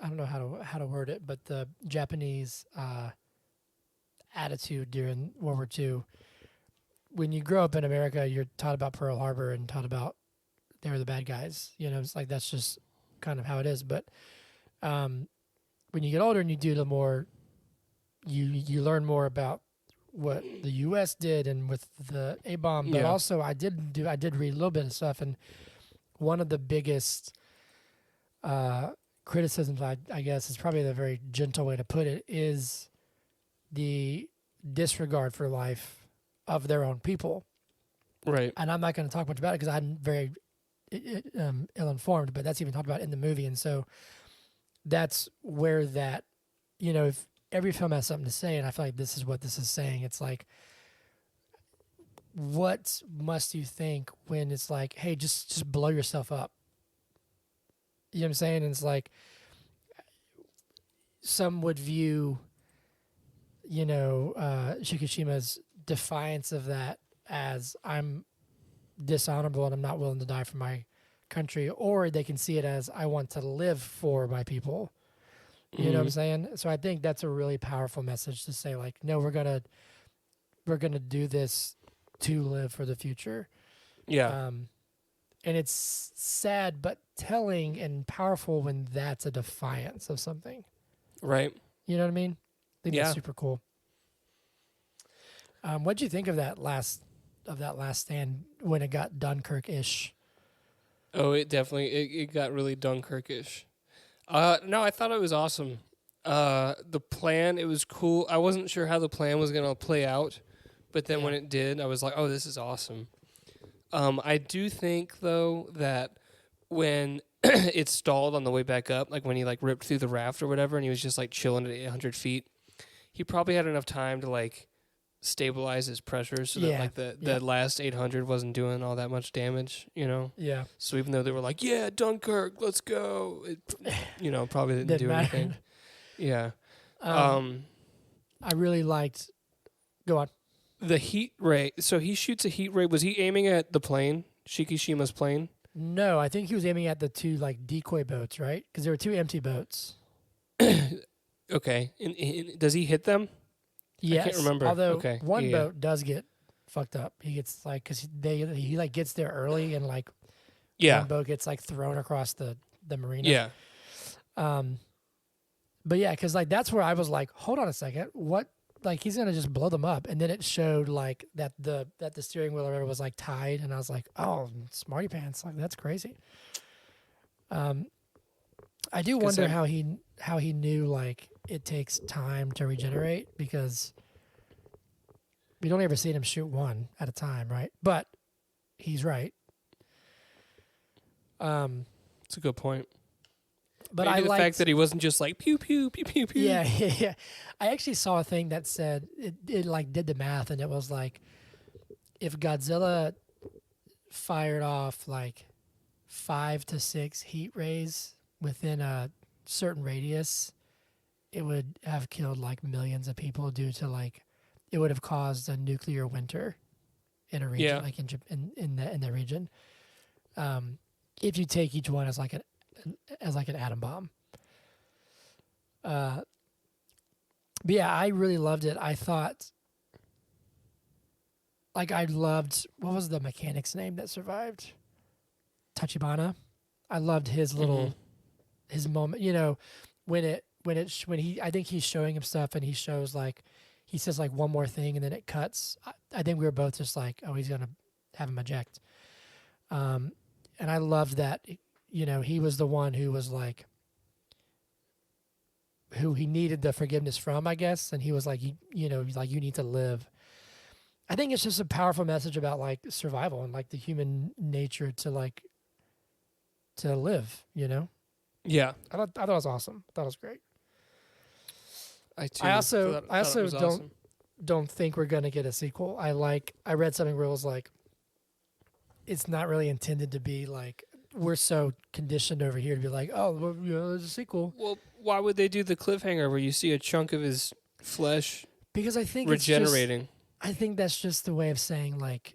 I don't know how to word it, but the Japanese attitude during World War II. When you grow up in America, you're taught about Pearl Harbor and taught about they were the bad guys. It's like that's just kind of how it is. But when you get older and you do the more, you learn more about what the U.S. did and with the A-bomb. But also, I did read a little bit of stuff, and one of the biggest criticisms, I guess, is probably the very gentle way to put it, is the disregard for life of their own people. Right. And I'm not going to talk much about it because I'm very ill-informed, but that's even talked about in the movie. And so that's where that, if every film has something to say, and I feel like this is what this is saying, it's like, what must you think when it's like, hey, just blow yourself up? You know what I'm saying? And it's like, some would view, Shikishima's defiance of that as I'm dishonorable and I'm not willing to die for my country, or they can see it as I want to live for my people. You know what I'm saying? So I think that's a really powerful message to say, like, no, we're gonna do this to live for the future. Yeah. And it's sad but telling and powerful when that's a defiance of something. Right. You know what I mean? I think that's super cool. What'd you think of that last stand when it got Dunkirk-ish? Oh, it definitely it got really Dunkirk-ish. No, I thought it was awesome. The plan, it was cool. I wasn't sure how the plan was gonna play out, but then when it did, I was like, oh, this is awesome. I do think though that when it stalled on the way back up, like when he like ripped through the raft or whatever, and he was just like chilling at 800 feet, he probably had enough time to like stabilize his pressure so that like the last 800 wasn't doing all that much damage, Yeah. So even though they were like, yeah, Dunkirk, let's go, it, probably didn't do anything. Yeah. I really liked. Go on. The heat ray. So he shoots a heat ray. Was he aiming at the plane, Shikishima's plane? No, I think he was aiming at the two like decoy boats, right? Because there were two empty boats. Okay. Does he hit them? Yes. I can't remember. Although one boat does get fucked up. He gets like, because he like gets there early and like one boat gets like thrown across the marina. Yeah. But yeah, because like that's where I was like, hold on a second, what? Like he's gonna just blow them up, and then it showed like that the steering wheel or whatever was like tied, and I was like, oh, smarty pants, like that's crazy. I do wonder how he knew like it takes time to regenerate, because we don't ever see him shoot one at a time, right? But he's right. It's a good point. But maybe I the liked fact that he wasn't just like pew pew pew pew pew. Yeah. I actually saw a thing that said it like did the math, and it was like if Godzilla fired off like 5 to 6 heat rays within a certain radius, it would have killed like millions of people due to like it would have caused a nuclear winter in a region, like in the region. If you take each one as like an atom bomb. But yeah, I really loved it. I thought, like, I loved, what was the mechanic's name that survived? Tachibana. I loved his little, his moment. When he, I think he's showing him stuff, and he shows like, he says like one more thing, and then it cuts. I think we were both just like, oh, he's gonna have him eject. And I loved that. He was the one who was like, who he needed the forgiveness from, I guess, and he was like, you know, he's like, you need to live. I think it's just a powerful message about like survival and like the human nature to like to live, you know. Yeah, I thought it was awesome. I thought it was great. I I also thought it was awesome. don't think we're gonna get a sequel. I read something where it was like it's not really intended to be like we're so conditioned over here to be like, oh, well, you know, there's a sequel. Well, why would they do the cliffhanger where you see a chunk of his flesh Because I think regenerating? I think that's just the way of saying like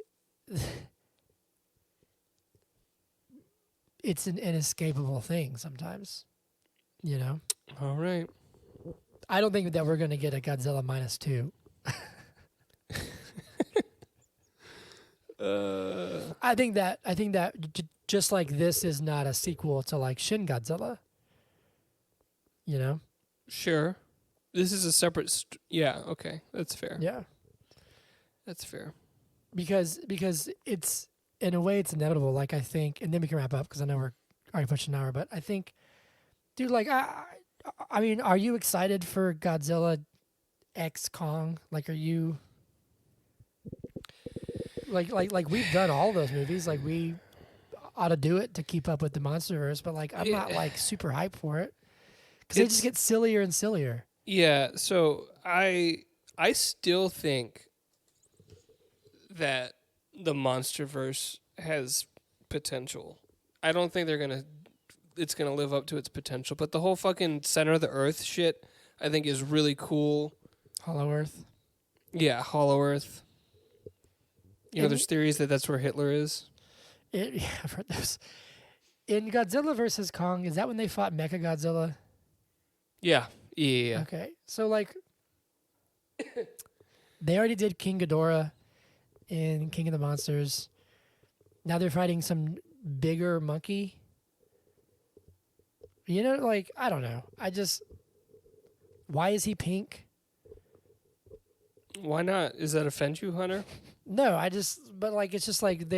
it's an inescapable thing sometimes, you know. All right. I don't think that we're going to get a Godzilla -2. I think that just like this is not a sequel to like Shin Godzilla. You know? Sure. This is a separate. Yeah. Okay. That's fair. Yeah. That's fair. Because it's in a way it's inevitable. Like I think, and then we can wrap up because I know we're already pushing an hour. But I think, dude, like I mean, are you excited for Godzilla X Kong? Like, are you like we've done all those movies. Like we ought to do it to keep up with the MonsterVerse. But like, I'm not like super hyped for it because they just get sillier and sillier. Yeah. So I still think that the MonsterVerse has potential. I don't think it's gonna live up to its potential. But the whole fucking center of the earth shit, I think, is really cool. Hollow Earth. Yeah, Hollow Earth. You know, there's theories that that's where Hitler is. Yeah, I've heard those. In Godzilla vs. Kong, is that when they fought Mechagodzilla? Yeah. Yeah. Okay. So, like, they already did King Ghidorah in King of the Monsters. Now they're fighting some bigger monkey. You know, like, I don't know. Why is he pink? Why not? Does that offend you, Hunter? No, but like, it's just like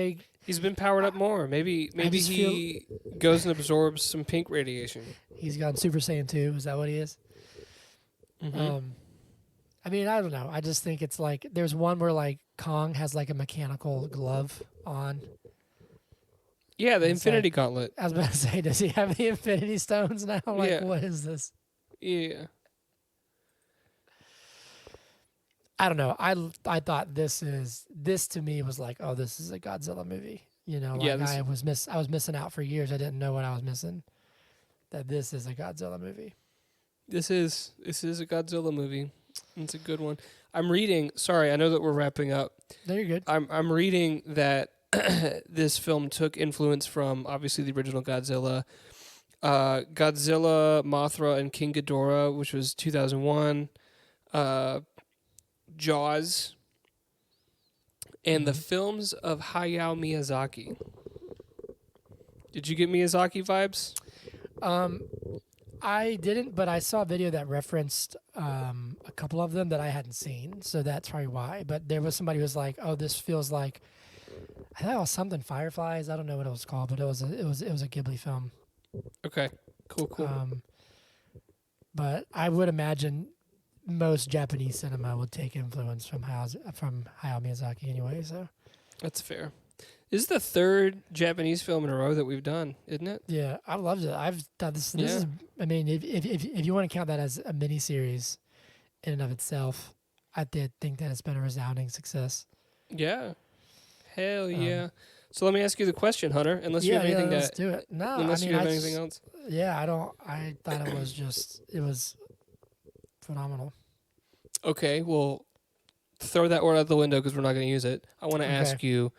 He's been powered up more. Maybe he goes and absorbs some pink radiation. He's gone Super Saiyan 2. Is that what he is? Mm-hmm. I mean, I don't know. I just think it's like there's one where like Kong has like a mechanical glove on. Yeah, the Infinity like, Gauntlet. I was about to say, does he have the Infinity Stones now? Like, yeah. What is this? Yeah. I don't know. I thought this to me was like, oh, this is a Godzilla movie. You know, like I was missing out for years. I didn't know what I was missing. That this is a Godzilla movie. This is a Godzilla movie. It's a good one. I'm reading. Sorry, I know that we're wrapping up. No, you're good. I'm reading that this film took influence from obviously the original Godzilla, Godzilla, Mothra, and King Ghidorah, which was 2001. Jaws, and the films of Hayao Miyazaki. Did you get Miyazaki vibes? I didn't, but I saw a video that referenced a couple of them that I hadn't seen, so that's probably why. But there was somebody who was like, "Oh, this feels like," I thought it was something Fireflies. I don't know what it was called, but it was a Ghibli film. Okay, cool. But I would imagine most Japanese cinema would take influence from Hayao Miyazaki anyway. So that's fair. This is the third Japanese film in a row that we've done, isn't it? Yeah, I loved it. I've done this. This is, I mean, if you want to count that as a mini series in and of itself, I did think that it's been a resounding success. Yeah, hell yeah. So let me ask you the question, Hunter. Unless you have anything let's do it. No, unless you have anything else. Yeah, I don't. I thought it was phenomenal. Okay, well, throw that word out the window because we're not going to use it. I want to ask you,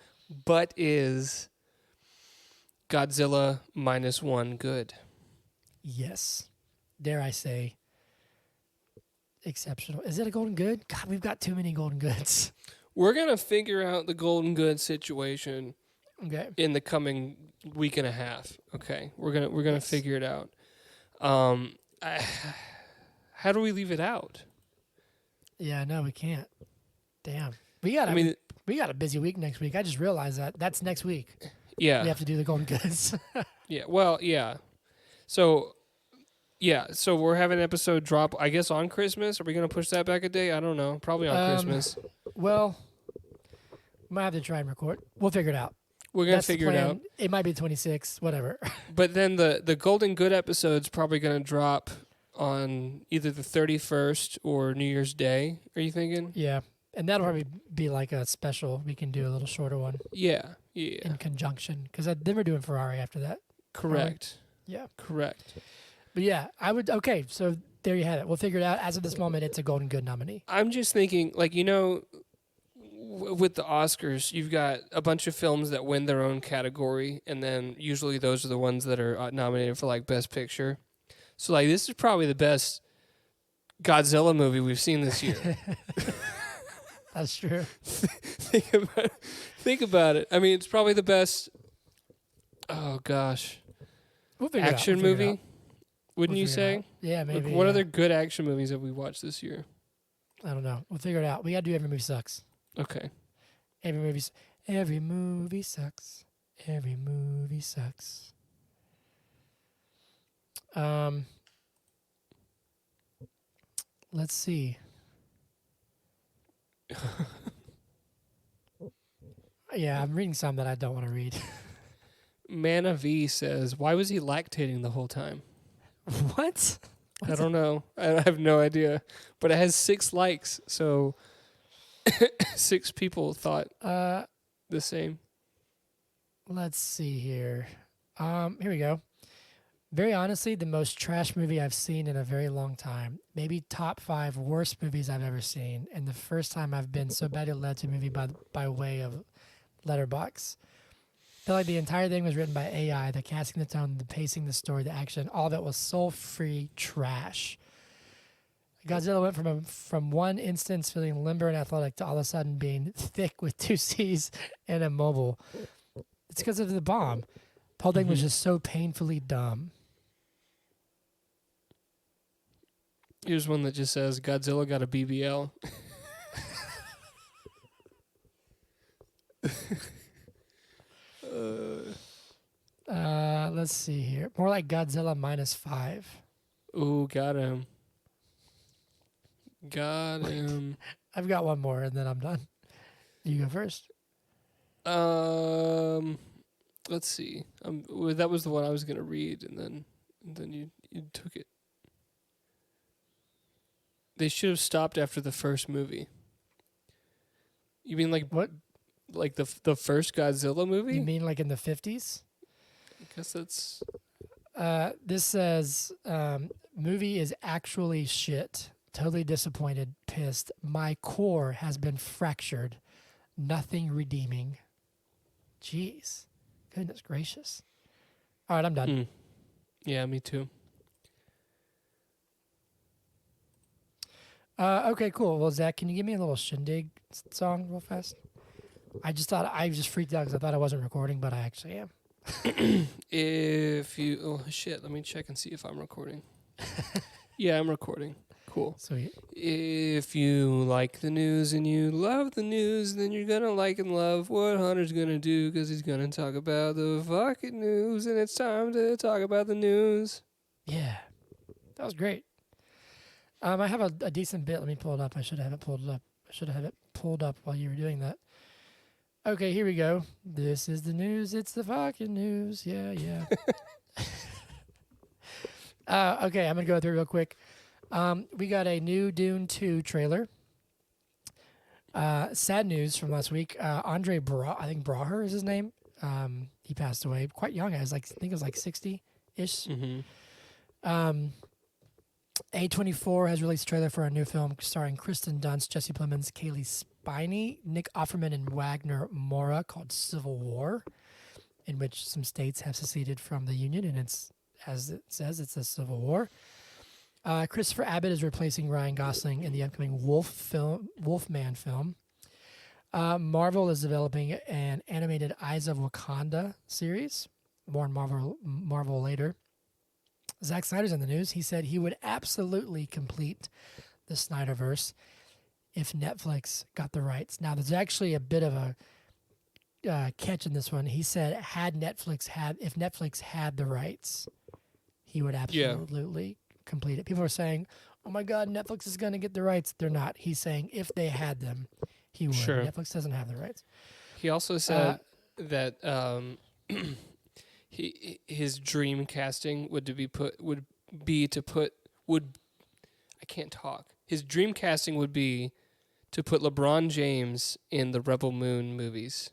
but is Godzilla -1 good? Yes. Dare I say, exceptional. Is it a golden good? God, we've got too many golden goods. We're going to figure out the golden good situation in the coming week and a half. Okay, we're gonna figure it out. How do we leave it out? Yeah, no, we can't. Damn. We got a busy week next week. I just realized that. That's next week. Yeah. We have to do the golden goods. Yeah. Well, yeah. So Yeah, so we're having an episode drop, I guess, on Christmas. Are we going to push that back a day? I don't know. Probably on Christmas. Well, we might have to try and record. We'll figure it out. We're going to That's the figure it plan. out. It might be 26, whatever. But then the Golden Good episode's probably going to drop on either the 31st or New Year's Day. Are you thinking? Yeah. And that'll probably be like a special. We can do a little shorter one Yeah. Yeah. in conjunction. Because then we're doing Ferrari after that. Correct. Yeah. Correct. But yeah, I would. Okay, so there you have it. We'll figure it out. As of this moment, it's a Golden Good nominee. I'm just thinking, like, with the Oscars, you've got a bunch of films that win their own category, and then usually those are the ones that are nominated for, like, Best Picture. So, like, this is probably the best Godzilla movie we've seen this year. That's true. Think about it. I mean, it's probably the best, oh, gosh, We'll figure action it out. We'll figure it movie, out. wouldn't We'll you figure it say? out. Yeah, maybe. Like, what yeah. other good action movies have we watched this year? I don't know. We'll figure it out. We got to do Every Movie Sucks. Okay. Every movie sucks. Every movie sucks. Let's see. Yeah, I'm reading some that I don't want to read. Mana V says, why was he lactating the whole time? What? I don't know. I have no idea. But it has 6 likes, so 6 people thought the same. Let's see here. Here we go. Very honestly, the most trash movie I've seen in a very long time. Maybe top 5 worst movies I've ever seen. And the first time I've been so badly led to a movie by way of Letterboxd. I feel like the entire thing was written by AI. The casting, the tone, the pacing, the story, the action, all that was soul-free trash. Godzilla went from one instance feeling limber and athletic to all of a sudden being thick with 2 C's and immobile. It's because of the bomb. The whole thing was just so painfully dumb. Here's one that just says, Godzilla got a BBL. Let's see here. More like Godzilla Minus 5. Ooh, got him. Got him. I've got one more and then I'm done. You go first. Let's see. Well, that was the one I was gonna read, and then you took it. They should have stopped after the first movie. You mean like What? Like the first Godzilla movie? You mean like in the 50s? I guess that's. This says, movie is actually shit. Totally disappointed, pissed. My core has been fractured. Nothing redeeming. Jeez. Goodness gracious. All right, I'm done. Yeah, me too. Okay, cool. Well, Zach, can you give me a little shindig song real fast? I just freaked out because I thought I wasn't recording, but I actually am. If you... Oh, shit. Let me check and see if I'm recording. Yeah, I'm recording. Cool. Sweet. If you like the news and you love the news, then you're going to like and love what Hunter's going to do, because he's going to talk about the fucking news, and it's time to talk about the news. Yeah. That was great. I have a decent bit. Let me pull it up. I should have it pulled up. I should have had it pulled up while you were doing that. Okay, here we go. This is the news. It's the fucking news. Yeah, yeah. Okay, I'm going to go through real quick. We got a new Dune 2 trailer. Sad news from last week. Andre I think Braher is his name. He passed away quite young. I think it was like 60-ish. Mm-hmm. A24 has released a trailer for a new film starring Kristen Dunst, Jesse Plemons, Kaylee Spiney, Nick Offerman, and Wagner Moura called Civil War, in which some states have seceded from the Union, and it's, as it says, it's a civil war. Christopher Abbott is replacing Ryan Gosling in the upcoming Wolfman film. Marvel is developing an animated Eyes of Wakanda series. More on Marvel later. Zack Snyder's in the news. He said he would absolutely complete the Snyderverse if Netflix got the rights. Now, there's actually a bit of a catch in this one. He said if Netflix had the rights, he would absolutely complete it. People are saying, "Oh my God, Netflix is going to get the rights." They're not. He's saying if they had them, he would. Sure. Netflix doesn't have the rights. He also said that his dream casting I can't talk. His dream casting would be to put LeBron James in the Rebel Moon movies.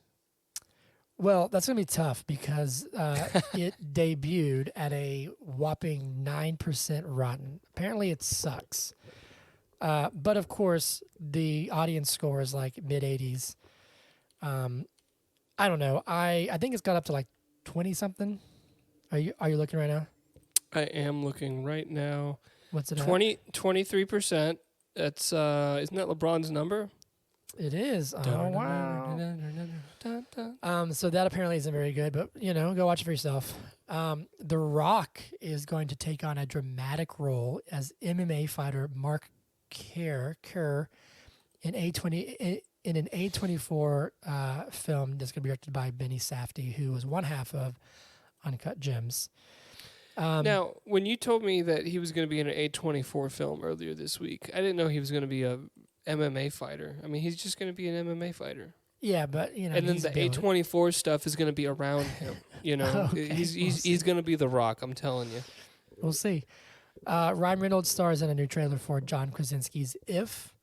Well, that's going to be tough because it debuted at a whopping 9% rotten. Apparently it sucks. But of course, the audience score is like mid-80s. I don't know. I think it's got up to like 20-something. Are you looking right now? I am looking right now. What's it 23%. That's isn't that LeBron's number? It is. Oh, wow. So that apparently isn't very good, but, go watch it for yourself. The Rock is going to take on a dramatic role as MMA fighter Mark Kerr in an A24 film that's going to be directed by Benny Safdie, who was one half of Uncut Gems. Now, when you told me that he was going to be in an A24 film earlier this week, I didn't know he was going to be a MMA fighter. I mean, he's just going to be an MMA fighter. Yeah, but and then the A24 stuff is going to be around him. Okay, he's going to be the Rock. I'm telling you. We'll see. Ryan Reynolds stars in a new trailer for John Krasinski's If.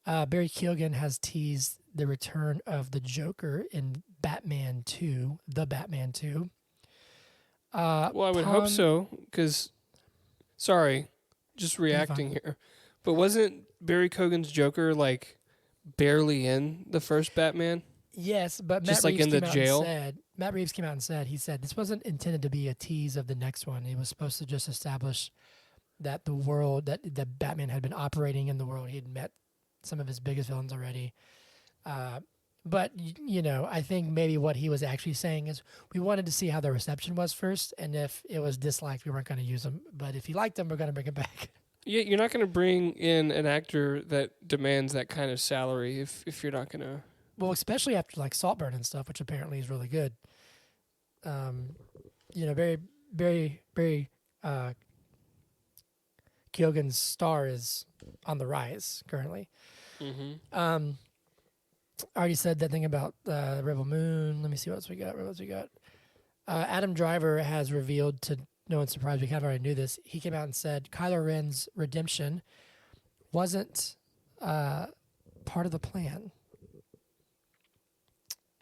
Barry Keoghan has teased the return of the Joker in Batman 2, The Batman 2. Well, I would hope so, because, sorry, just reacting here, but wasn't Barry Keoghan's Joker, like, barely in the first Batman? Yes, but just like in the jail? Matt Reeves came out and said, this wasn't intended to be a tease of the next one. It was supposed to just establish that the world, that Batman had been operating in the world. He had met some of his biggest villains already. But, I think maybe what he was actually saying is we wanted to see how the reception was first, and if it was disliked, we weren't going to use him. But if you liked him, we're going to bring him back. Yeah, you're not going to bring in an actor that demands that kind of salary if you're not going to... Well, especially after, like, Saltburn and stuff, which apparently is really good. Very, very, very... Keoghan's star is on the rise currently. Mm-hmm. I already said that thing about Rebel Moon. Let me see what else we got. Adam Driver has revealed, to no one's surprise, we kind of already knew this. He came out and said Kylo Ren's redemption wasn't part of the plan.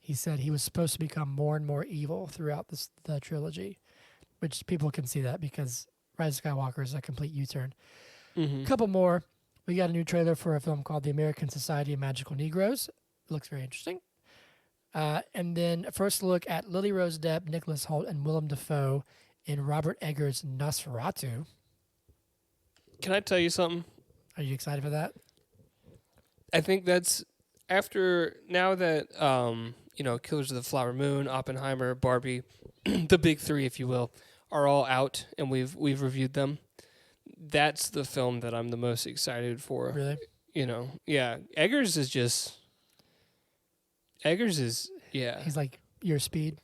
He said he was supposed to become more and more evil throughout the trilogy, which people can see that because Rise of Skywalker is a complete U-turn. Mm-hmm. A couple more. We got a new trailer for a film called The American Society of Magical Negroes. It looks very interesting. And then a first look at Lily Rose Depp, Nicholas Hoult, and Willem Dafoe in Robert Eggers' Nosferatu. Can I tell you something? Are you excited for that? I think that's after now that Killers of the Flower Moon, Oppenheimer, Barbie, the big three, if you will, are all out and we've reviewed them. That's the film that I'm the most excited for. Really? Yeah. Eggers is, yeah. He's like your speed.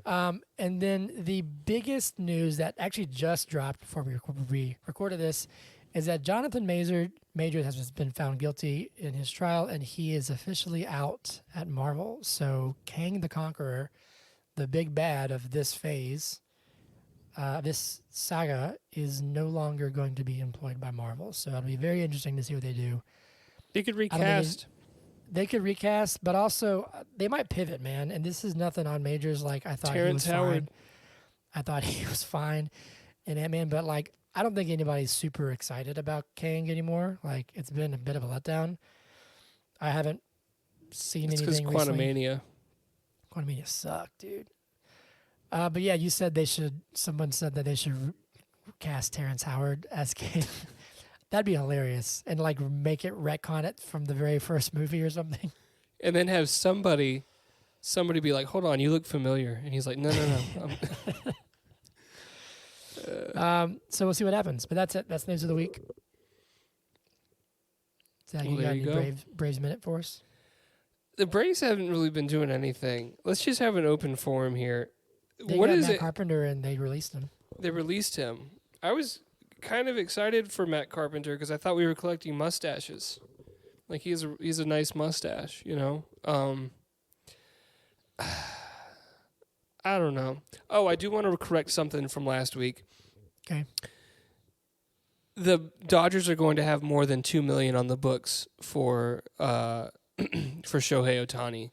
And then the biggest news that actually just dropped before we recorded this is that Jonathan Majors has been found guilty in his trial, and he is officially out at Marvel. So Kang the Conqueror, the big bad of this phase, this saga, is no longer going to be employed by Marvel. So it'll be very interesting to see what they do. They could recast. They could recast, but also they might pivot, man. And this is nothing on Majors. Like, I thought Terrence he was Howard. fine. I thought he was fine in Ant-Man, but like, I don't think anybody's super excited about Kang anymore. Like, it's been a bit of a letdown. I haven't seen anything recently. It's because Quantumania. Quantumania sucked, dude. But yeah, someone said that they should cast Terrence Howard as Kang. That'd be hilarious. And like make it retcon it from the very first movie or something. And then have somebody be like, hold on, you look familiar. And he's like, no. So we'll see what happens. But that's it. That's news of the week. So you got any Braves minute for us? The Braves haven't really been doing anything. Let's just have an open forum here. They got Matt Carpenter and they released him. They released him. I was kind of excited for Matt Carpenter because I thought we were collecting mustaches. Like he's a nice mustache, you know. I don't know. Oh, I do want to correct something from last week. Okay. The Dodgers are going to have more than $2 million on the books for for Shohei Ohtani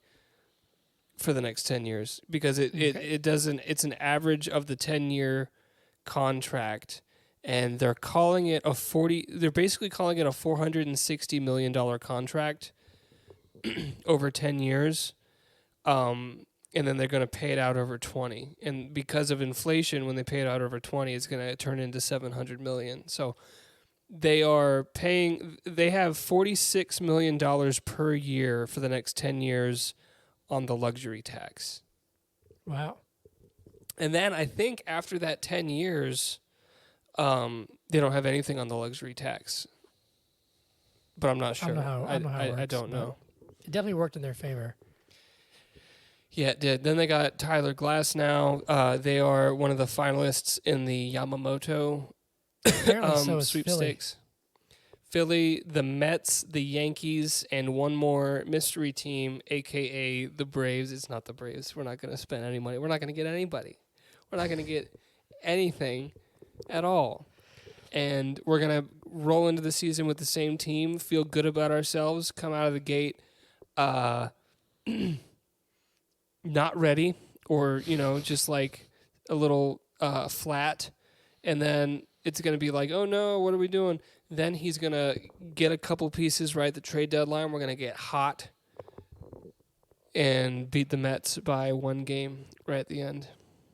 for the next 10 years because it doesn't. It's an average of the 10-year contract, and they're calling it a 40. They're basically calling it a $460 million contract over 10 years. And then they're going to pay it out over 20. And because of inflation, when they pay it out over 20, it's going to turn into $700 million. So they have $46 million per year for the next 10 years on the luxury tax. Wow. And then I think after that 10 years, they don't have anything on the luxury tax. But I'm not sure. I don't know. It definitely worked in their favor. Yeah, it did. Then they got Tyler Glass now. They are one of the finalists in the Yamamoto sweepstakes. Philly, the Mets, the Yankees, and one more mystery team, a.k.a. the Braves. It's not the Braves. We're not going to spend any money. We're not going to get anybody. We're not going to get anything at all. And we're going to roll into the season with the same team, feel good about ourselves, come out of the gate not ready or, just like a little flat. And then it's going to be like, oh, no, what are we doing? Then he's going to get a couple pieces right at the trade deadline. We're going to get hot and beat the Mets by one game right at the end.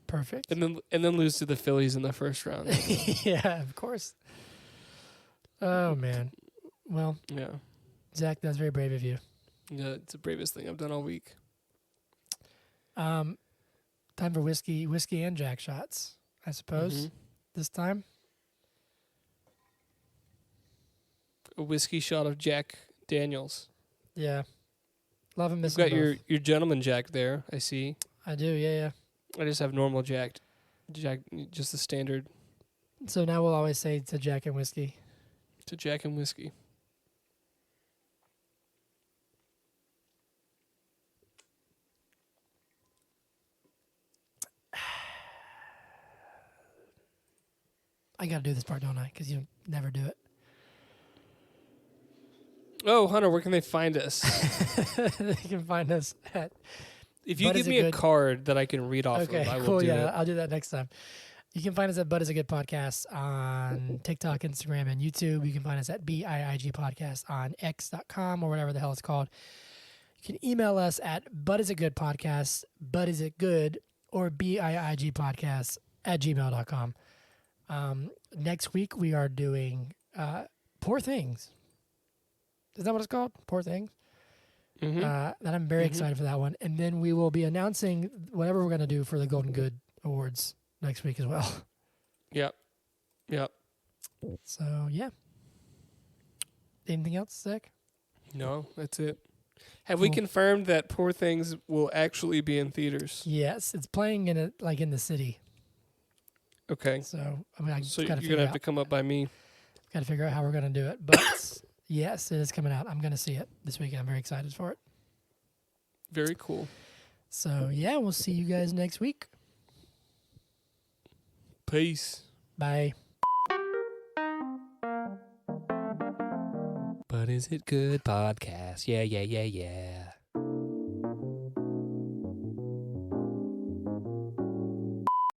Perfect. And then lose to the Phillies in the first round. Yeah, of course. Oh, man. Well, yeah. Zach, that's very brave of you. Yeah, it's the bravest thing I've done all week. Time for whiskey and jack shots, I suppose. This time. A whiskey shot of Jack Daniels. Yeah. Love and miss You've got your gentleman Jack there, I see. I do, yeah. I just have normal Jack, just the standard. So now we'll always say to Jack and whiskey. To Jack and whiskey. I got to do this part, don't I? Because you never do it. Oh, Hunter, where can they find us? They can find us at... If you give me a card that I can read off of, I will do it. I'll do that next time. You can find us at Bud is a Good Podcast on TikTok, Instagram, and YouTube. You can find us at BIIG Podcast on X.com or whatever the hell it's called. You can email us at budisagoodpodcast, budisagood, or BIIG Podcast at gmail.com. Next week, we are doing Poor Things. Is that what it's called? Poor Things? That I'm very excited for that one. And then we will be announcing whatever we're going to do for the Golden Good Awards next week as well. Yep. So, yeah. Anything else, Zach? No, that's it. Have we confirmed that Poor Things will actually be in theaters? Yes, it's playing in the city. Okay. So, you're going to have to come up by me. Got to figure out how we're going to do it. But yes, it is coming out. I'm going to see it this weekend. I'm very excited for it. Very cool. So, yeah, we'll see you guys next week. Peace. Bye. But is it good podcast? Yeah.